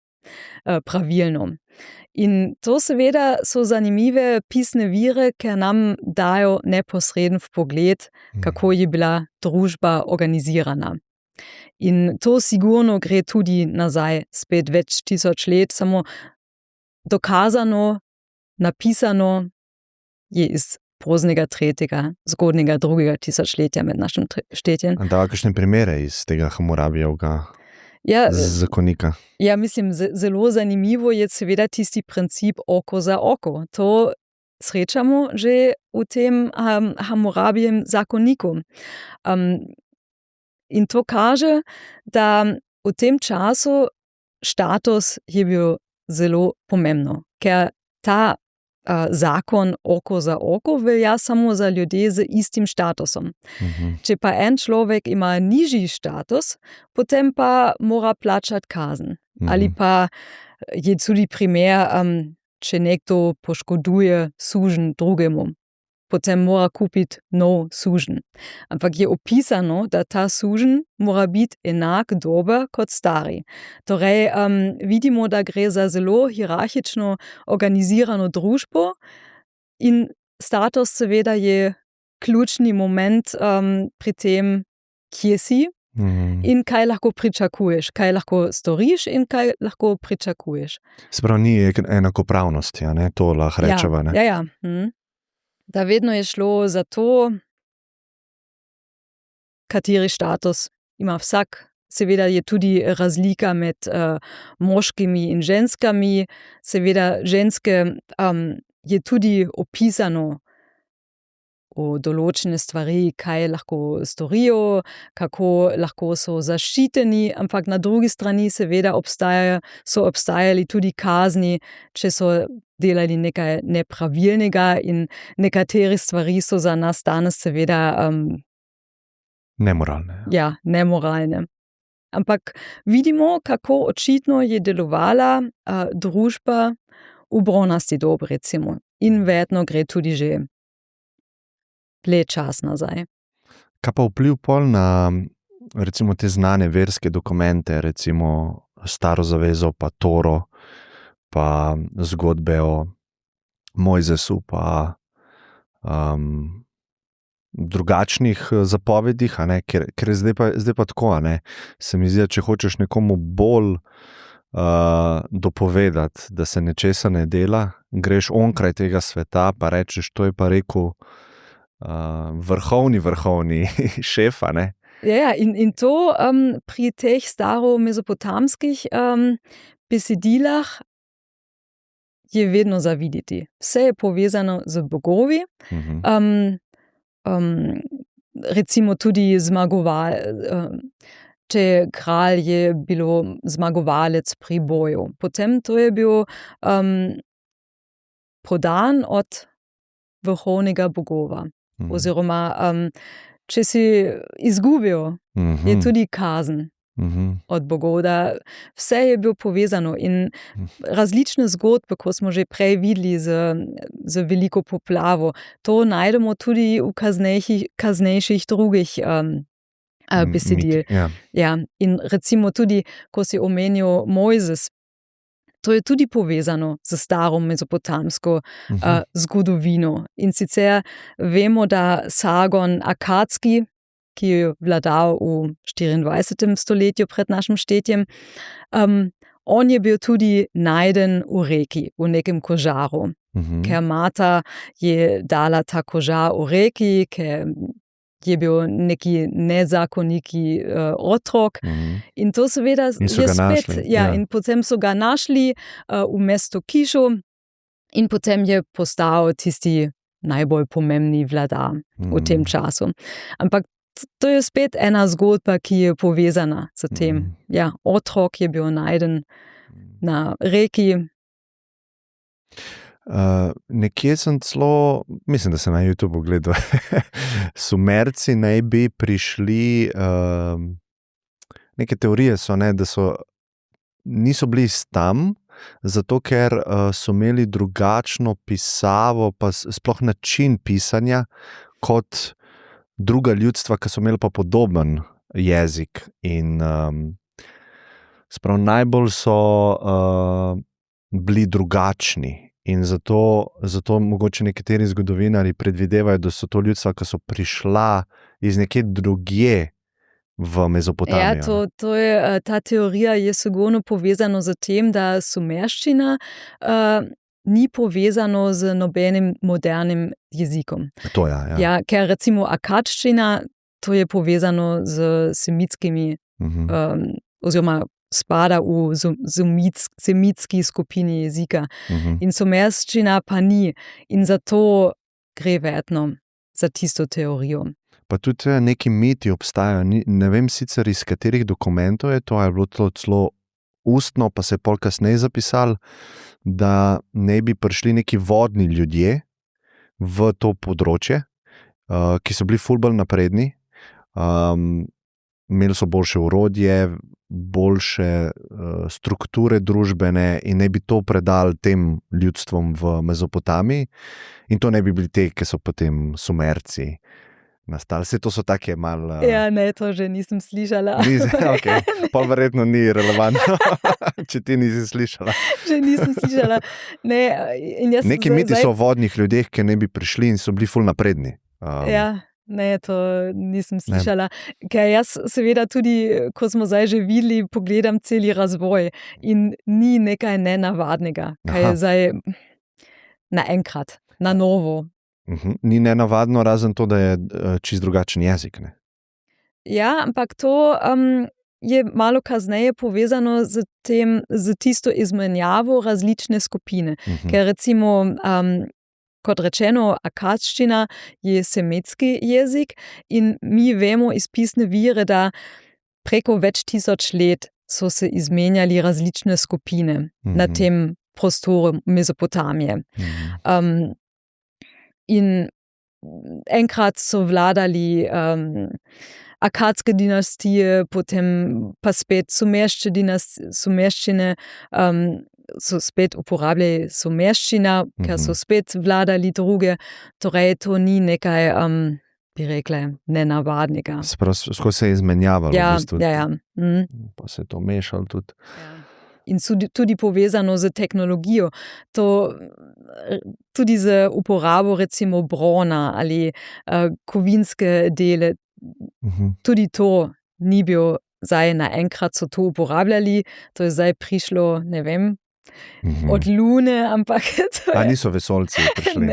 pravilno. In to seveda so zanimive pisne vire, ker nam dajo neposreden vpogled, kako je bila družba organizirana. In to sigurno gre tudi nazaj, spet več tisoč let, samo dokazano, napisano je iz poznega 3., zgodnjega 2. tisočletja med našim štetjem. Da, kakšne primere iz tega Hamurabijevega zakonika? Mislim, zelo zanimivo je seveda tisti princip oko za oko. To srečamo že v tem Hamurabijem zakoniku. In to kaže, da v tem času status je bil zelo pomembno, ker ta zakon oko za oko velja samo za ljudi z istim statusom. Če pa en človek ima nižji status, potem pa mora plačati kazen. Ali pa je tudi primer, če nekdo poškoduje suženj drugemu, potem mora kupiti nov suženj. Ampak je opisano, da ta suženj mora biti enak dober kot stari. Torej, vidimo, da gre za zelo hierarhično organizirano družbo in status seveda je ključni moment pri tem, kje si in kaj lahko pričakuješ, kaj lahko storiš in kaj lahko pričakuješ. Sprav ni enakopravnosti, to lahko rečeva. Da vedno je šlo za to, kateri status ima vsak seveda je tudi razlika med moškimi in ženskami. Seveda ženske je tudi opisano o določene stvari, kaj lahko storijo, kako lahko so zaščiteni, ampak na drugi strani seveda so obstajali tudi kazni, če so delali nekaj nepravilnega in nekatere stvari so za nas danes seveda nemoralne. Ja, nemoralne. Ampak vidimo, kako očitno je delovala družba v bronasti dobi, recimo. In vedno gre tudi že le čas nazaj. Kaj pa vpliv pol na recimo te znane verske dokumente, recimo Staro zavezo, pa Toro, pa zgodbe o Mojzesu, pa drugačnih zapovedih, a ne? Ker zdaj pa tako, a ne? Se mi zdi, če hočeš nekomu bolj dopovedati, da se nečesa ne dela, greš onkraj tega sveta, pa rečeš, to je pa rekel vrhovni šef, a ne? Ja, in to pri teh staromezopotamskih besedilah je vedno za videti. Vse je povezano z bogovi. Recimo tudi če kralj je bilo zmagovalec pri boju. Potem to je bil podan od vrhovnega bogova. Oziroma, če si izgubil, je tudi kazen od bogov, da vse je bilo povezano in različne zgodbe, ko smo že prej videli z veliko poplavo, to najdemo tudi v kasnejših drugih besedil. Ja, in recimo tudi, ko si omenil Mojzes, to je tudi povezano z staro mezopotamsko zgodovino. In sicer vemo, da Sargon Akadski, ki je vladal v 24. stoletju pred našim štetjem, on je bil tudi najden v reki, v nekem kožaru. Ker mata je dala ta kožar v reki, ker je bil neki nezakoniki otrok. In to seveda je spet. In potem so ga našli v mestu Kišu in potem je postal tisti najbolj pomembni vladar v tem času. Ampak to je spet ena zgodba, ki je povezana s tem. Ja, otrok je bil najden na reki. Nekje sem celo, mislim, da sem na YouTubeu gledal, Sumerci naj bi prišli, neke teorije so, ne, da niso bili tam, zato ker so imeli drugačno pisavo, pa sploh način pisanja, kot druga ljudstva, ki so imeli pa podoben jezik. In najbolj so bili drugačni. In zato mogoče nekateri zgodovinarji predvidevajo, da so to ljudstva, ki so prišla iz nekje drugje v Mezopotamijo. Ja, to je, ta teorija je sigurno povezana z tem, da sumerščina ni povezano z nobenim modernim jezikom. To ja. Ja, ker recimo akadščina, to je povezano z semitskimi, oziroma spada v semitski skupini jezika. In sumerščina pa ni. In zato gre verjetno za tisto teorijo. Pa tudi neki miti obstajajo. Ne vem sicer, iz katerih dokumentov je to, ali je bilo to celo ustno, pa se je pol kasneje zapisali, da ne bi prišli neki vodni ljudje v to področje, ki so bili ful bolj napredni, imeli so boljše orodje, boljše strukture družbene in ne bi to predali tem ljudstvom v Mezopotamiji in to ne bi bili te, ki so potem Sumerci nastali. Vse to so take malo... Ja, ne, to že nisem slišala. Ok, pol verjetno ni relevantno, če ti nisi slišala. Že nisem slišala. Neki miti so o vodnih ljudeh, ki ne bi prišli in so bili ful napredni. Ja. Ne, to nisem slišala. Ker jaz seveda tudi, ko smo zdaj že videli, pogledam celi razvoj in ni nekaj nenavadnega, kaj je zdaj naenkrat, na novo. Ni nenavadno, razen to, da je čist drugačen jezik, ne? Ja, ampak to je malo kasneje povezano z tisto izmenjavo različne skupine. Ker recimo, kot rečeno, akadščina je semitski jezik in mi vemo iz pisne vire, da preko več tisoč let so se izmenjali različne skupine na tem prostoru Mezopotamije. In enkrat so vladali akadske dinastije, potem pa spet sumerščine, so spet uporabljali sumerščina, ker so spet vladali druge. Torej, to ni nekaj, bi rekla, nenavadnega. Skozi se je izmenjavalo. Ja, v bistvu. ja. Pa se je to mešalo tudi. Ja. In tudi povezano z tehnologijo. Tudi z uporabo recimo brona ali kovinske dele. Tudi to ni bil zdaj naenkrat so to uporabljali, to je zdaj prišlo, ne vem, od Lune, ampak A niso vesoljci prišli?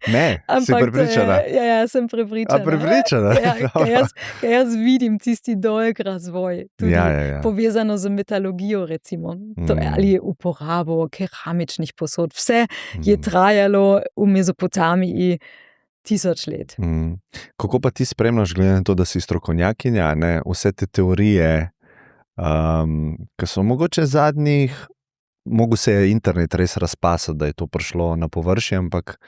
Ne, si prepričana? Ja, sem prepričana. A prepričana? Ja, jaz vidim tisti dolg razvoj, tudi Ja. povezano z metalogijo recimo, ali uporabo keramičnih posod. Vse je trajalo v Mezopotamiji 1000 let. Kako pa ti spremljaš, glede na to, da si strokovnjakinja, ne? Vse te teorije, ki so mogoče mogo se je internet res razpasati, da je to prišlo na površje, ampak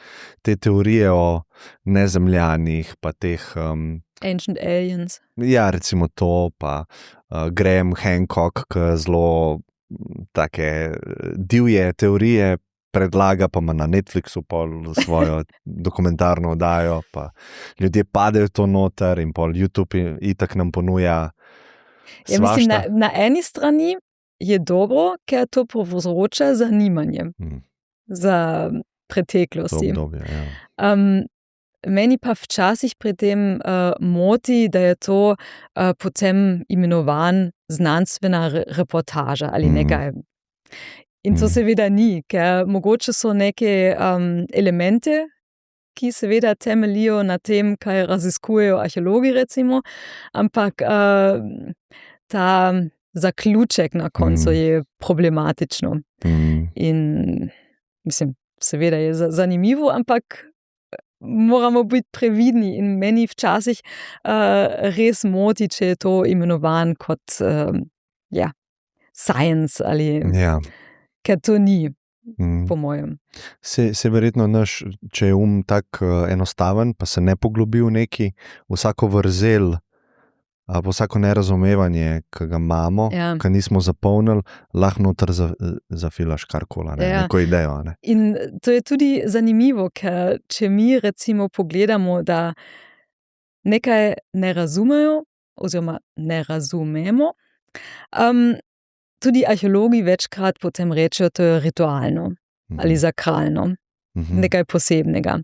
te teorije o nezemljanih, pa teh Ancient aliens. Ja, recimo to, pa Graham Hancock, ki zelo take divje teorije predlaga, pa ima na Netflixu pol svojo dokumentarno oddajo, pa ljudje padejo to noter in pol YouTube itak nam ponuja svašta. Ja, mislim, na eni strani je dobro, ker to povzroča zanimanje za preteklosti. To obdobje, ja. Meni pa včasih pri tem moti, da je to potem imenovan znanstvena reportaža ali nekaj. In to seveda ni, ker mogoče so neke elemente, ki seveda temeljijo na tem, kaj raziskujejo arheologi recimo, ampak ta zaključek na koncu je problematično. In mislim, seveda je zanimivo, ampak moramo biti previdni in meni včasih res moti, če je to imenovan kot science ali... Ja. Ker to ni, po mojem. Se verjetno če je tak enostaven, pa se ne poglobi v neki, vsako vrzel, pa vsako nerazumevanje, ki ga imamo, ki nismo zapolnili, lahko noter zafilaš karkoli, neko idejo. Ne? In to je tudi zanimivo, ker če mi recimo pogledamo, da nekaj ne razumejo oziroma ne razumemo, tudi arheologi večkrat potem rečejo, to je ritualno ali sakralno, nekaj posebnega.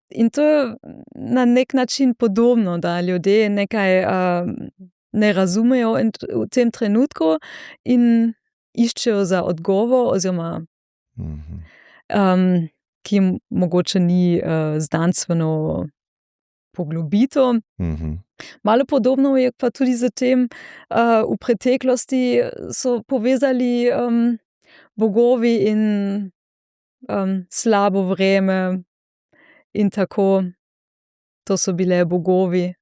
In to je na nek način podobno, da ljudje nekaj ne razumejo v tem trenutku in iščejo za odgovor, oziroma ki mogoče ni znanstveno poglobito. Malo podobno je pa tudi z tem, v preteklosti so povezali bogovi in slabo vreme in tako. To so bile bogovi.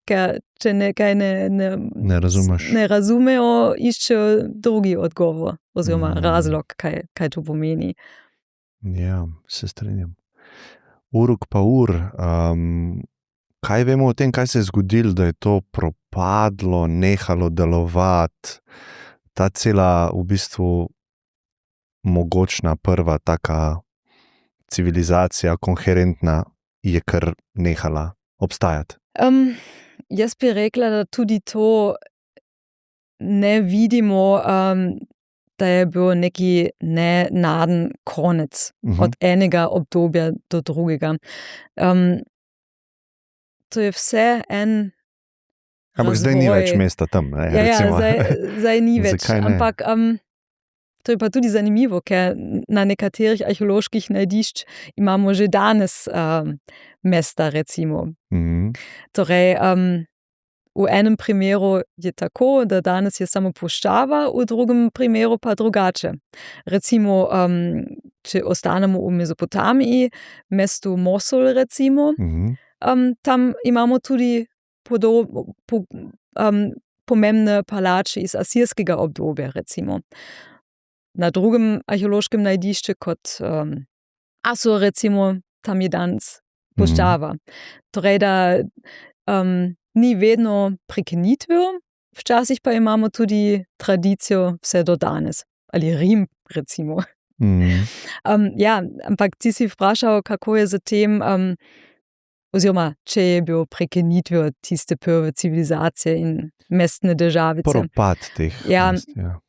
Ker če nekaj ne razumejo, iščejo drugi odgovor oziroma razlog, kaj to pomeni. Ja, se strinjam. Uruk pa kaj vemo o tem, kaj se je zgodilo, da je to propadlo, nehalo delovati, ta cela v bistvu mogočna prva taka civilizacija, koherentna, je kar nehala obstajati? Jaz bi rekla, da tudi to ne vidimo, da je bil neki nenaden konec od enega obdobja do drugega. To je vse en ampak razvoj. Zdaj ni več mesta tam. Ne, zdaj ni več. Ampak to je pa tudi zanimivo, ker na nekaterih arheoloških najdišč imamo že danes mesta, recimo. Torej, v enem primeru je tako, da danes je samo puščava, v drugem primeru pa drugače. Recimo, če ostanemo v Mezopotamiji, mestu Mosul recimo, tam imamo tudi pomembne palače iz asirskega obdobja, recimo. Na drugem arheološkem najdišču kot Asur, recimo, tam je danes puščava. Torej, da ni vedno prekinitvijo, včasih pa imamo tudi tradicijo vse do danes. Ali Rim, recimo. Ja, ampak ti si vprašal, kako je za tem, oziroma, če je bil prekinitvijo tiste prve civilizacije in mestne državice. Propad teh mest, ja.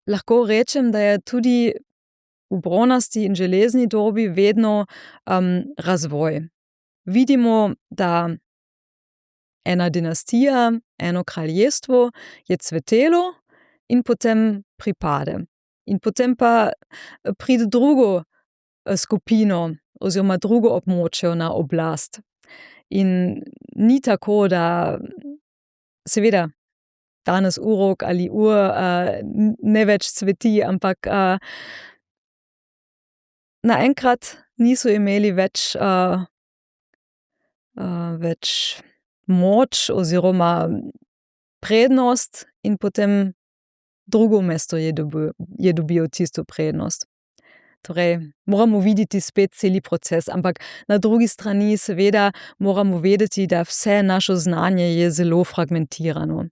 Lahko rečem, da je tudi v bronasti in železni dobi vedno razvoj. Vidimo, da ena dinastija, eno kraljestvo je cvetelo in potem pripade. In potem pa pride drugo skupino oziroma drugo območje na oblast. In ni tako, da seveda danes Uruk ali ne več cveti, ampak naenkrat niso imeli več moč oziroma prednost in potem drugo mesto je dobil tisto prednost. Torej, moramo videti spet celi proces, ampak na drugi strani seveda moramo vedeti, da vse naše znanje je zelo fragmentirano.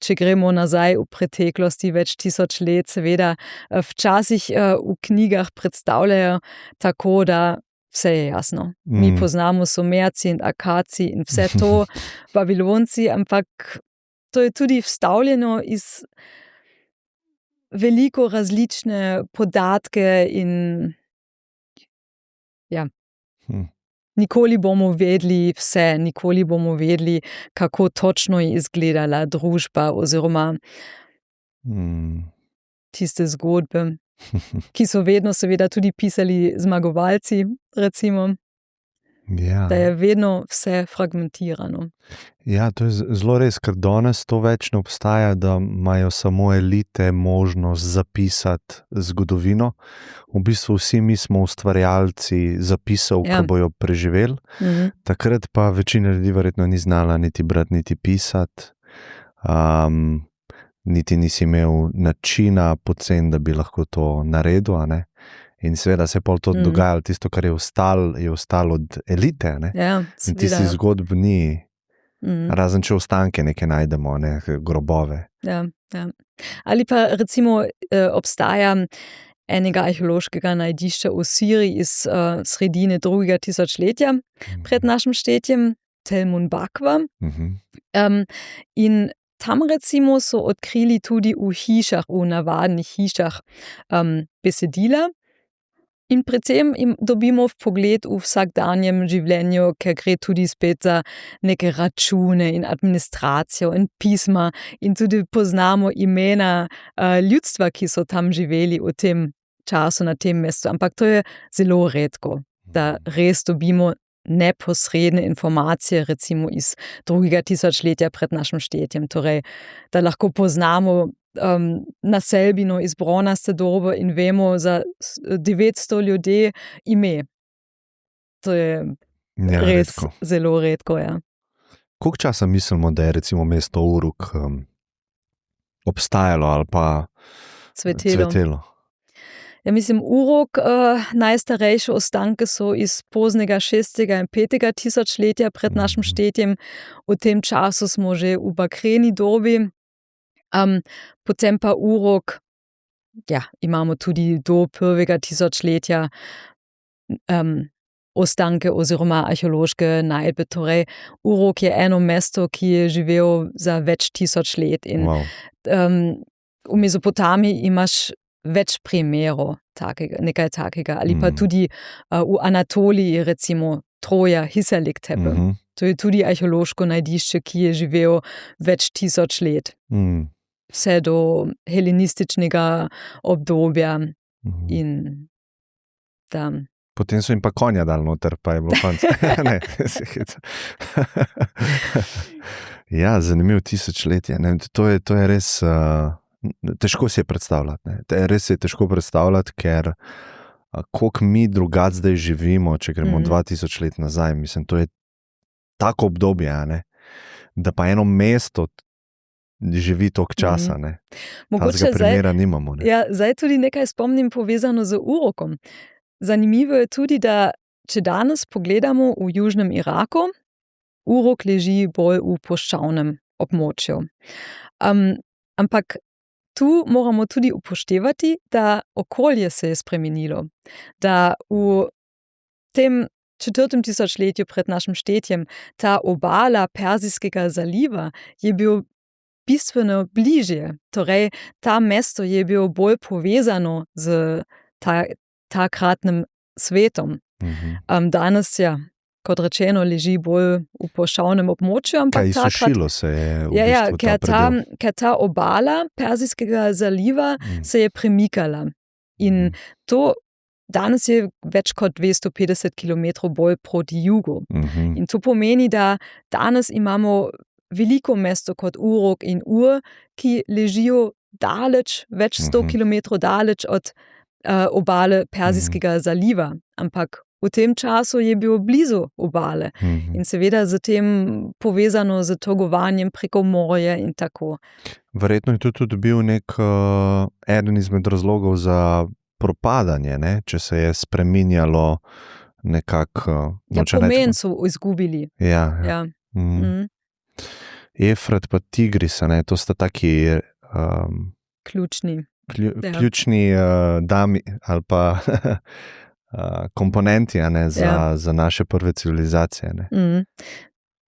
Če gremo nazaj v preteklosti več tisoč let, seveda včasih v knjigah predstavljajo tako, da vse je jasno. Mi poznamo Sumerci in Akadci in vse to, Babilonci, ampak to je tudi vstavljeno iz veliko različne podatke in ja. Nikoli bomo vedeli vse, nikoli bomo vedeli, kako točno je izgledala družba oziroma tiste zgodbe, ki so vedno seveda tudi pisali zmagovalci, recimo. Ja. Da je vedno vse fragmentirano. Ja, to je zelo res, ker danes to več ne obstaja, da imajo samo elite možnost zapisati zgodovino. V bistvu vsi mi smo ustvarjalci zapisov, ki bojo preživeli. Takrat pa večina ljudi verjetno ni znala niti brati, niti pisati. Niti nisi imel načina poceni, da bi lahko to naredil, a ne? In seveda se je pol to dogajalo, tisto, kar je ostalo od elite, ne? Ja, in tisti zgodb ni, razen če ostanke nekaj najdemo, ne? Grobove. Ja. Ali pa recimo obstaja enega arheološkega najdišča v Siriji iz sredine 2. tisočletja pred našim štetjem, Tel Munbakva. In tam recimo so odkrili tudi v hišah, v navadnih hišah besedila. In predvsem dobimo vpogled v vsakdanjem življenju, ker gre tudi spet za neke račune in administracijo in pisma in tudi poznamo imena ljudstva, ki so tam živeli v tem času na tem mestu. Ampak to je zelo redko, da res dobimo neposredne informacije, recimo iz 2. tisočletja pred našim štetjem. Torej, da lahko poznamo naselbino iz bronaste dobe in vemo za 900 ljudi ime. To je res redko. Zelo redko, ja. Koliko časa mislimo, da je recimo mesto Uruk obstajalo ali pa cvetelo? Ja, mislim, Uruk, najstarejše ostanke so iz poznega 6. in 5. tisočletja pred našim štetjem. V tem času smo že v bakreni dobi. Potem pa Uruk, ja, imamo tudi do 1. tisočletja ostanke oziroma arheološke najdbe. Torej, Uruk je eno mesto, ki je živel za več tisoč let. In v Mezopotamiji imaš več primerov nekaj takega. Ali pa tudi v Anatoliji, recimo Troja, Hisarlik-Tepe. To je tudi arheološko najdišče, ki je živel več tisoč let. Vse do helenističnega obdobja in tam. Potem so jim pa konja dal noter, pa je bilo konc. Ne, se heca. Ja, zanimivo tisočletje. Ne, to je res, težko si je predstavljati. Ne. Res je težko predstavljati, ker koliko mi drugače zdaj živimo, če gremo 2000 let nazaj, mislim, to je tako obdobje, ne, da pa eno mesto živi toliko časa. Mogoče primera nimamo. Ne. Ja, zdaj tudi nekaj spomnim povezano z urokom. Zanimivo je tudi, da če danes pogledamo v južnem Iraku, urok leži bolj v puščavnem območju. Ampak tu moramo tudi upoštevati, da okolje se je spremenilo. Da v tem 4. tisočletju pred našim štetjem ta obala Perzijskega zaliva je bil bistveno bližje. Torej, ta mesto je bil bolj povezano z takratnim svetom. Danes, ja, kot rečeno, leži bolj v puščavnem območju. Kaj izsušilo se je v bistvu ta predel? Ker ta obala Perzijskega zaliva se je premikala. In to danes je več kot 250 km bolj proti jugu. In to pomeni, da danes imamo veliko mesto kot Urok in Ur, ki ležijo daleč, več 100 km daleč od obale Perzijskega zaliva. Ampak v tem času je bil blizu obale in seveda z tem povezano z trgovanjem preko morja in tako. Verjetno je to tudi bil eden izmed razlogov za propadanje, ne? Če se je spreminjalo nekako. Pomen so izgubili. Ja. Efrat pa Tigris, ne? To sta taki ključni dami ali pa komponenti, ne, za naše prve civilizacije. Ne.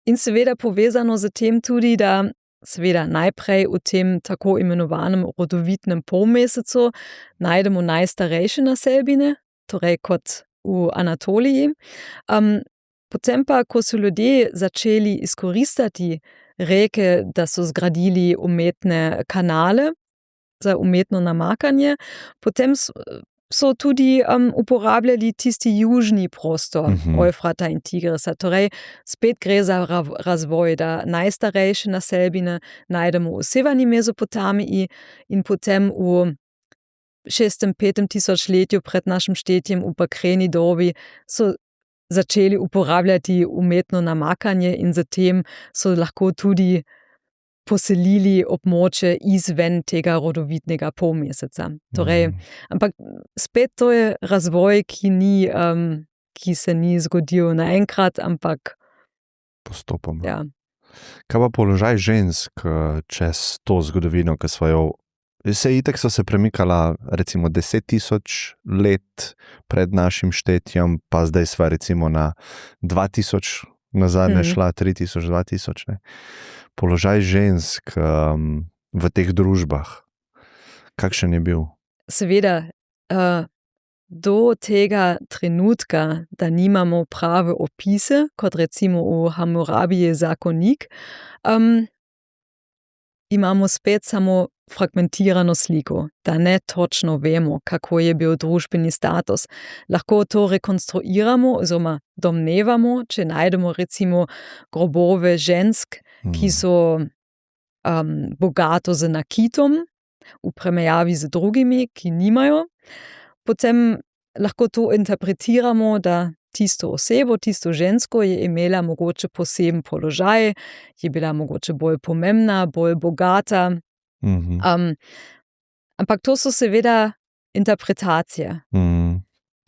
In seveda povezano z tem tudi, da seveda najprej v tem tako imenovanem rodovitnem polmesecu najdemo najstarejše naselbine, torej kot v Anatoliji. Potem pa, ko so ljudje začeli izkoristiti reke, da so zgradili umetne kanale za umetno namakanje, potem so tudi uporabljali tisti južni prostor Eufrata in Tigrisa. Torej, spet gre za razvoj, da najstarejše naselbine najdemo v severni Mezopotamiji in potem v 6.-5. tisočletju pred našim štetjem v bakreni dobi so začeli uporabljati umetno namakanje in zatem so lahko tudi poselili območje izven tega rodovitnega polmeseca. Torej, ampak spet to je razvoj, ki se ni zgodil naenkrat, ampak postopoma. Ja. Kaj pa položaj žensk čez to zgodovino, ki so jo itak so se premikala recimo 10.000 let pred našim štetjem, pa zdaj sva recimo na 2000, nazadnje šla 3000, 2000, ne. Položaj žensk v teh družbah, kakšen je bil? Seveda, do tega trenutka, da nimamo prave opise, kot recimo v Hamurabiji zakonik, imamo spet samo fragmentirano sliko, da ne točno vemo, kako je bil družbeni status. Lahko to rekonstruiramo oziroma domnevamo, če najdemo recimo grobove žensk, ki so bogato z nakitom, v primerjavi z drugimi, ki nimajo. Potem lahko to interpretiramo, da tisto osebo, tisto žensko je imela mogoče poseben položaj, je bila mogoče bolj pomembna, bolj bogata. Ampak to so seveda interpretacije.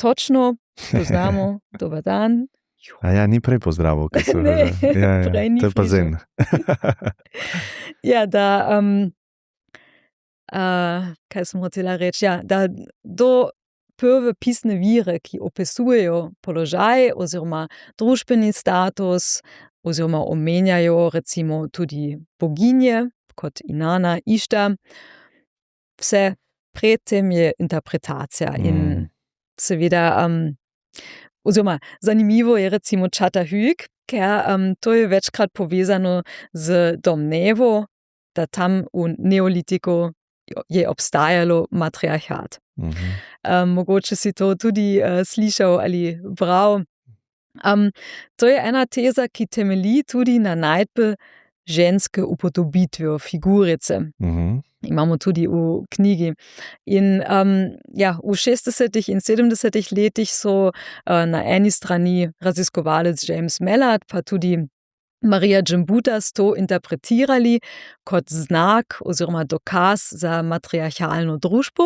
Točno poznamo, dober dan. Ja, ni prej pozdravil, kaj so ne, prej ni. To je pa zen. Ja, da kaj sem hotela reči, ja, da do prve pisne vire, ki opisujejo položaj oziroma družbeni status oziroma omenjajo recimo tudi boginje, kot Inanna, Išta, vse predtem je interpretacija in seveda oziroma zanimivo je recimo Çatalhöyük, ker to je večkrat povezano z domnevo, da tam v neolitiku je obstajalo matriarhat. Mogoče si to tudi slišal ali bral. To je ena teza, ki temelji tudi na najdbi ženske upodobitve, figurice. Imamo tudi v knjigi. In v 60. in 70. letih so na eni strani raziskovalec James Mallard, pa tudi Maria Gimbutas to interpretirali kot znak oziroma dokaz za matriarhalno družbo.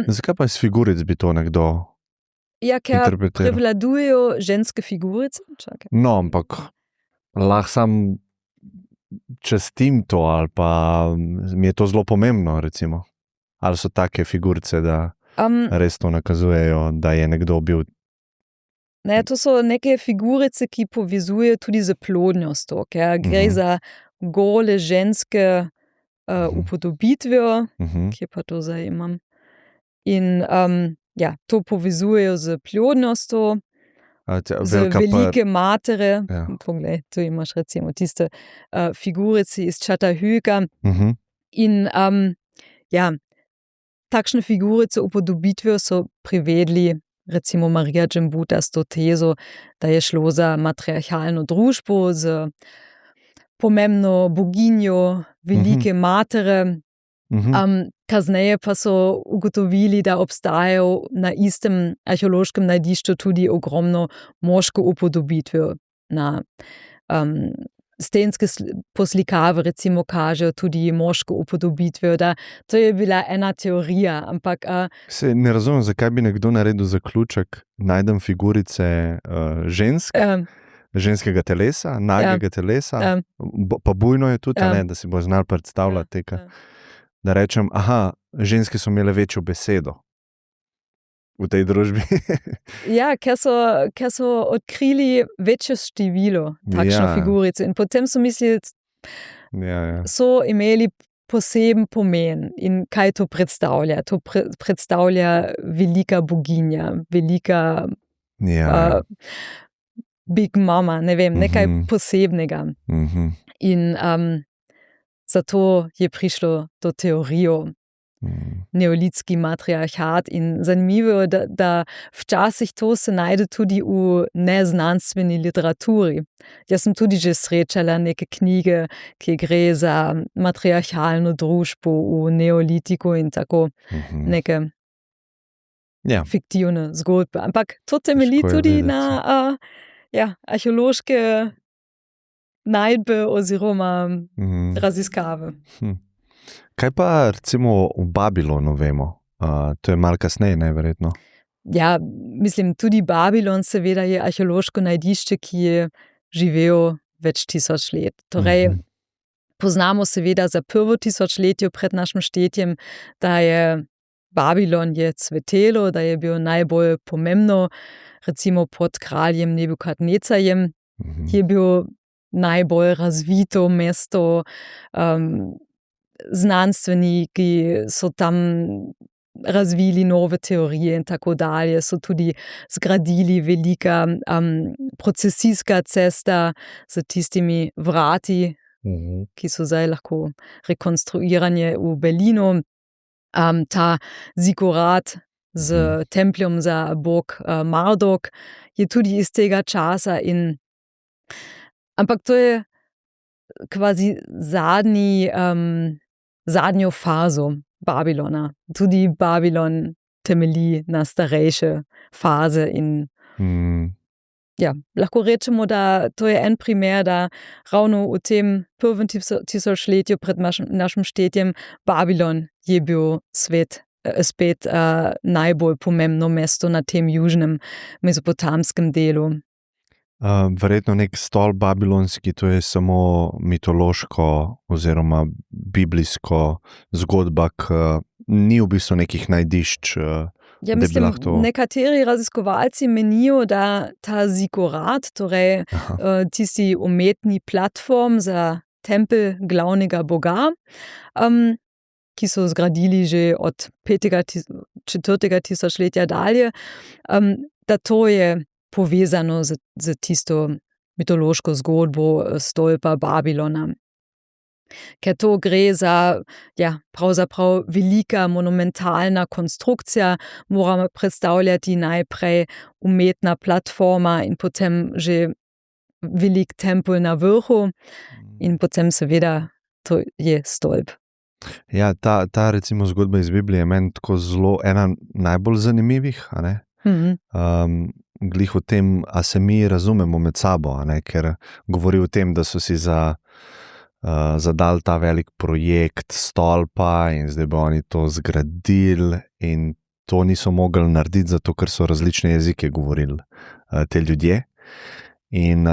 Zakaj pa iz figuric bi to nekdo ker prevladujejo ženske figurice. No, ampak lahko sam častim to, ali pa mi je to zelo pomembno, recimo. Ali so take figurice, da res to nakazujejo, da je nekdo bil. Ne, to so neke figurice, ki povezujejo tudi z plodnostjo, ker gre za gole ženske upodobitve, kje pa to zdaj imam. In to povezujejo z plodnostjo, z velike matere. Poglej, tu imaš recimo tiste figurice iz Chattahoochea. In takšne figurice upodobitve so privedli recimo Maria Gimbutas to tezo, da je šlo za matriarhalno družbo z pomembno boginjo velike matere. Kasneje pa so ugotovili, da obstajajo na istem arheološkem najdišču tudi ogromno moške upodobitve. Na stenske poslikave recimo kažejo tudi moške upodobitve. To je bila ena teorija, ampak ne razumem, zakaj bi nekdo naredil zaključek, najdem figurice ženskega telesa, nagega telesa, pa bujno je tudi, da si bo znal predstavljati da rečem, ženske so imele večjo besedo v tej družbi. Ker so odkrili večjo število takšne figurice in potem so mislili, so imeli poseben pomen in kaj to predstavlja. To predstavlja velika boginja, velika big mama, ne vem, nekaj posebnega. In zato je prišlo do teorijo neolitski matriarhat in zanimivo je, da včasih to se najde tudi v neznanstveni literaturi. Jaz sem tudi že srečala neke knjige, ki gre za matriarhalno družbo v neolitiku in tako neke fiktivne zgodbe. Ampak to temelji tudi na arheološke najdbe oziroma raziskave. Kaj pa recimo v Babilonu vemo? To je malo kasneje, najverjetno. Mislim, tudi Babilon seveda je arheološko najdišče, ki je živel več tisoč let. Torej, poznamo seveda za prvo tisočletje pred našim štetjem, da je Babilon je cvetelo, da je bil najbolj pomembno, recimo pod kraljem Nebukadnecarjem, ki je bil najbolj razvito mesto, znanstveniki so tam razvili nove teorije in tako dalje, so tudi zgradili velika procesijska cesta z tistimi vrati, ki so zdaj lahko rekonstruirane v Berlinu. Ta zikorat z templjem za bog Mardok je tudi iz tega časa ampak to je kvazi zadnjo fazo Babilona. Tudi Babilon temelji na starejše faze in lahko rečemo, da to je en primer, da ravno v tem prvem tisočletju pred našim štetjem Babilon je bil spet najbolj pomembno mesto na tem južnem mezopotamskem delu. Verjetno nek stolp babilonski, to je samo mitološko oziroma biblijsko zgodba, ni v bistvu nekih najdišč. Mislim, nekateri raziskovalci menijo, da ta zikorat, torej tisti umetni platform za tempelj glavnega boga, ki so zgradili že od 5. 4. tisočletja dalje, da to je povezano z tisto mitološko zgodbo stolpa Babilona. Ker to gre za, pravzaprav velika monumentalna konstrukcija, moramo predstavljati najprej umetna platforma in potem že velik tempelj na vrhu in potem seveda to je stolp. Ja, ta recimo zgodba iz Biblije je meni tako zelo ena najbolj zanimivih, a ne? Glih o tem, a se mi razumemo med sabo, a ne? Ker govori o tem, da so si zadali ta velik projekt stolpa in zdaj bo oni to zgradili in to niso mogli narediti zato, ker so različne jezike govorili te ljudje. In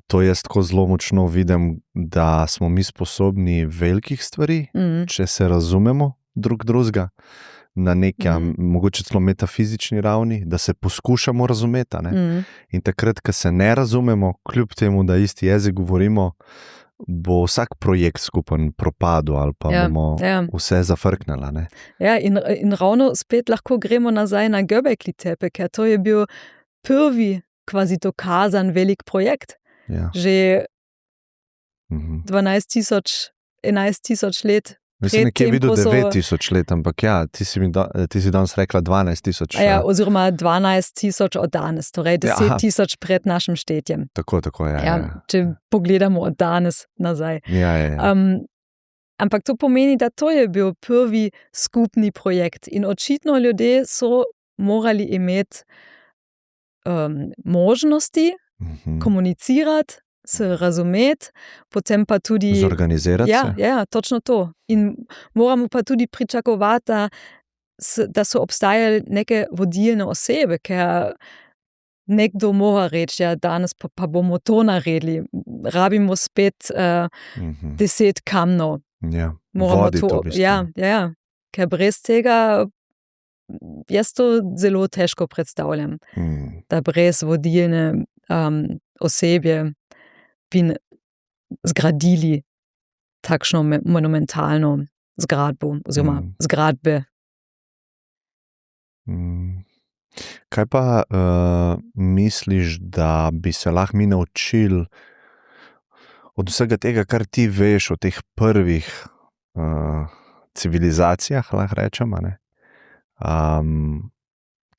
to jaz tako zelo močno vidim, da smo mi sposobni velikih stvari, če se razumemo drug drugega na neki, mogoče celo metafizični ravni, da se poskušamo razumeti. In takrat, ko se ne razumemo, kljub temu, da isti jezik govorimo, bo vsak projekt skupen propadel ali pa bomo vse zafrknili. Ja, in ravno spet lahko gremo nazaj na Göbekli Tepe, ker to je bil prvi kvazi dokazan velik projekt. Ja. Že 11.000 let. Mislim, nekje videl 9.000 let, ampak ja, ti si danes rekla 12.000. Ja, oziroma 12.000 od danes, torej 10.000 pred našim štetjem. Tako, ja. Če pogledamo od danes nazaj. Ja. Ampak to pomeni, da to je bil prvi skupni projekt in očitno ljudje so morali imeti možnosti komunicirati, se razumeti, potem pa tudi zorganizirati se. Ja, točno to. In moramo pa tudi pričakovati, da so obstajale neke vodilne osebe, ker nekdo mora reči, danes pa bomo to naredili. Rabimo spet 10 kamnov. Ja, voditi to. Ja, ker brez tega jaz to zelo težko predstavljam, da brez vodilne osebje bi zgradili takšno monumentalno zgradbo oziroma zgradbe. Kaj pa misliš, da bi se lahko mi naučili od vsega tega, kar ti veš o teh prvih civilizacijah, lahko rečemo,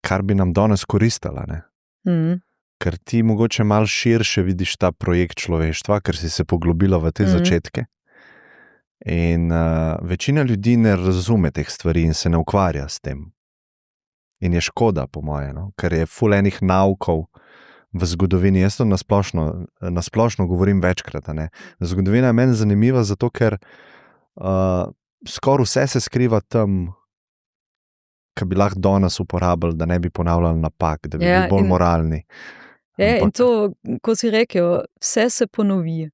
kar bi nam danes koristila, Ker ti mogoče malo širše vidiš ta projekt človeštva, ker si se poglobila v te začetke. In večina ljudi ne razume teh stvari in se ne ukvarja s tem. In je škoda, po moje, ker je ful enih naukov v zgodovini. Jaz to nasplošno govorim večkrat. Zgodovina je meni zanimiva zato, ker skoraj vse se skriva tam, ki bi lahko danes uporabili, da ne bi ponavljali napak, da bi bili bolj moralni. In to, ko si rekel, vse se ponovi.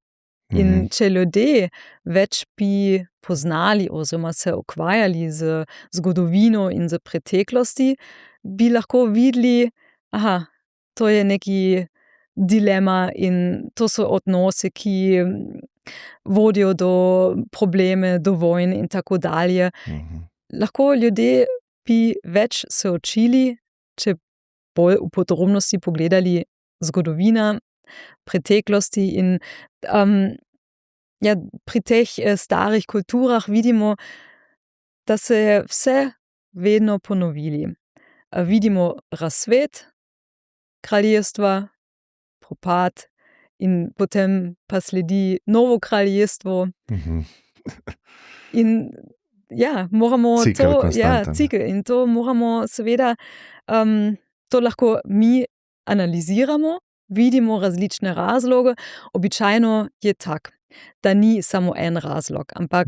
In če ljudje več bi poznali oziroma se ukvarjali z zgodovino in z preteklosti, bi lahko videli, to je neki dilema in to so odnosi, ki vodijo do probleme, do vojn in tako dalje. Lahko ljudje bi več se učili, če bolj v podrobnosti pogledali zgodovina, preteklosti in pri teh starih kulturah vidimo, da se je vse vedno ponovili. Vidimo razcvet kraljestva, propad in potem pa sledi novo kraljestvo. In moramo cikel in to moramo seveda, to lahko mi analiziramo, vidimo različne razloge, običajno je tak, da ni samo en razlog, ampak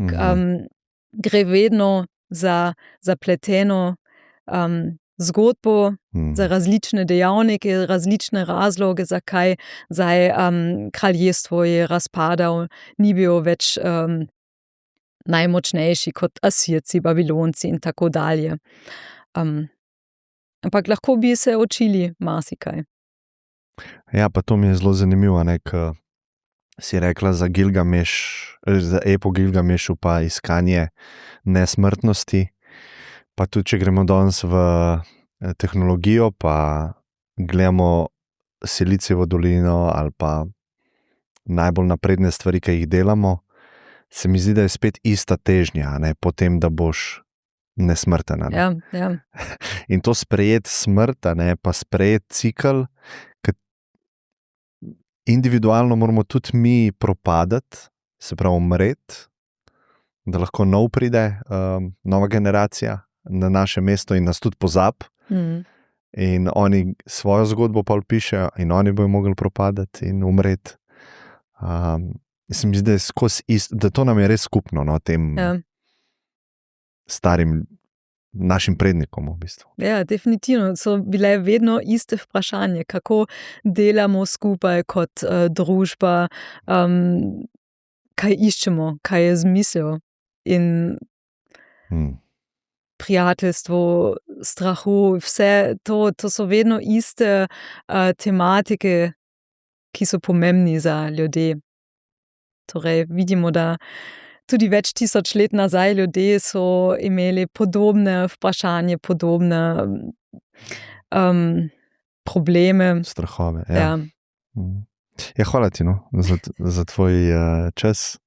gre vedno za zapleteno zgodbo, za različne dejavnike, različne razloge, zakaj kraljestvo je razpadal, ni bil več najmočnejši kot Asirci, Babilonci in tako dalje. Ampak lahko bi se učili marsikaj. Ja, pa to mi je zelo zanimivo, ko si rekla za epo Gilgamešu pa iskanje nesmrtnosti. Pa tudi, če gremo danes v tehnologijo, pa gledamo Silicijevo dolino ali pa najbolj napredne stvari, ki jih delamo, se mi zdi, da je spet ista težnja, ne, potem, da boš nesmrten. Ne. Ja. In to sprejeti smrt, ne, pa sprejeti cikl, ker individualno moramo tudi mi propadati, se pravi umreti, da lahko nov pride, nova generacija na naše mesto in nas tudi pozabi. In oni svojo zgodbo pa pišejo in oni bojo mogli propadati in umreti. Se mi zdi, da je da to nam je res skupno, no, tem starim našim prednikom v bistvu. Ja, definitivno so bile vedno iste vprašanje, kako delamo skupaj kot družba, kaj iščemo, kaj je zmisel in prijateljstvo, strahu, vse to so vedno iste tematike, ki so pomembni za ljudi. Torej, vidimo, da tudi več tisoč let nazaj ljudje so imeli podobne vprašanje, podobne probleme. Strahove, ja. Ja, hvala ti, no, za tvoj čas.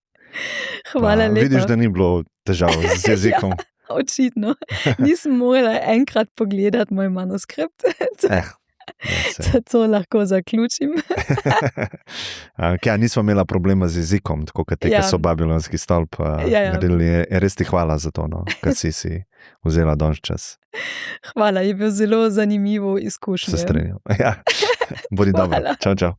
Hvala lepa. Vidiš, da ni bilo težav z jezikom. Očitno. Nisem morala enkrat pogledati moj manuskript. To lahko zaključim. Nismo imela problema z jezikom, tako kot te, ki so babilonski stolp naredili. Res ti hvala za to, no, kar si vzela danes čas. Hvala, je bilo zelo zanimivo izkušnje. Se strinjam. Bodi dobro. Čau.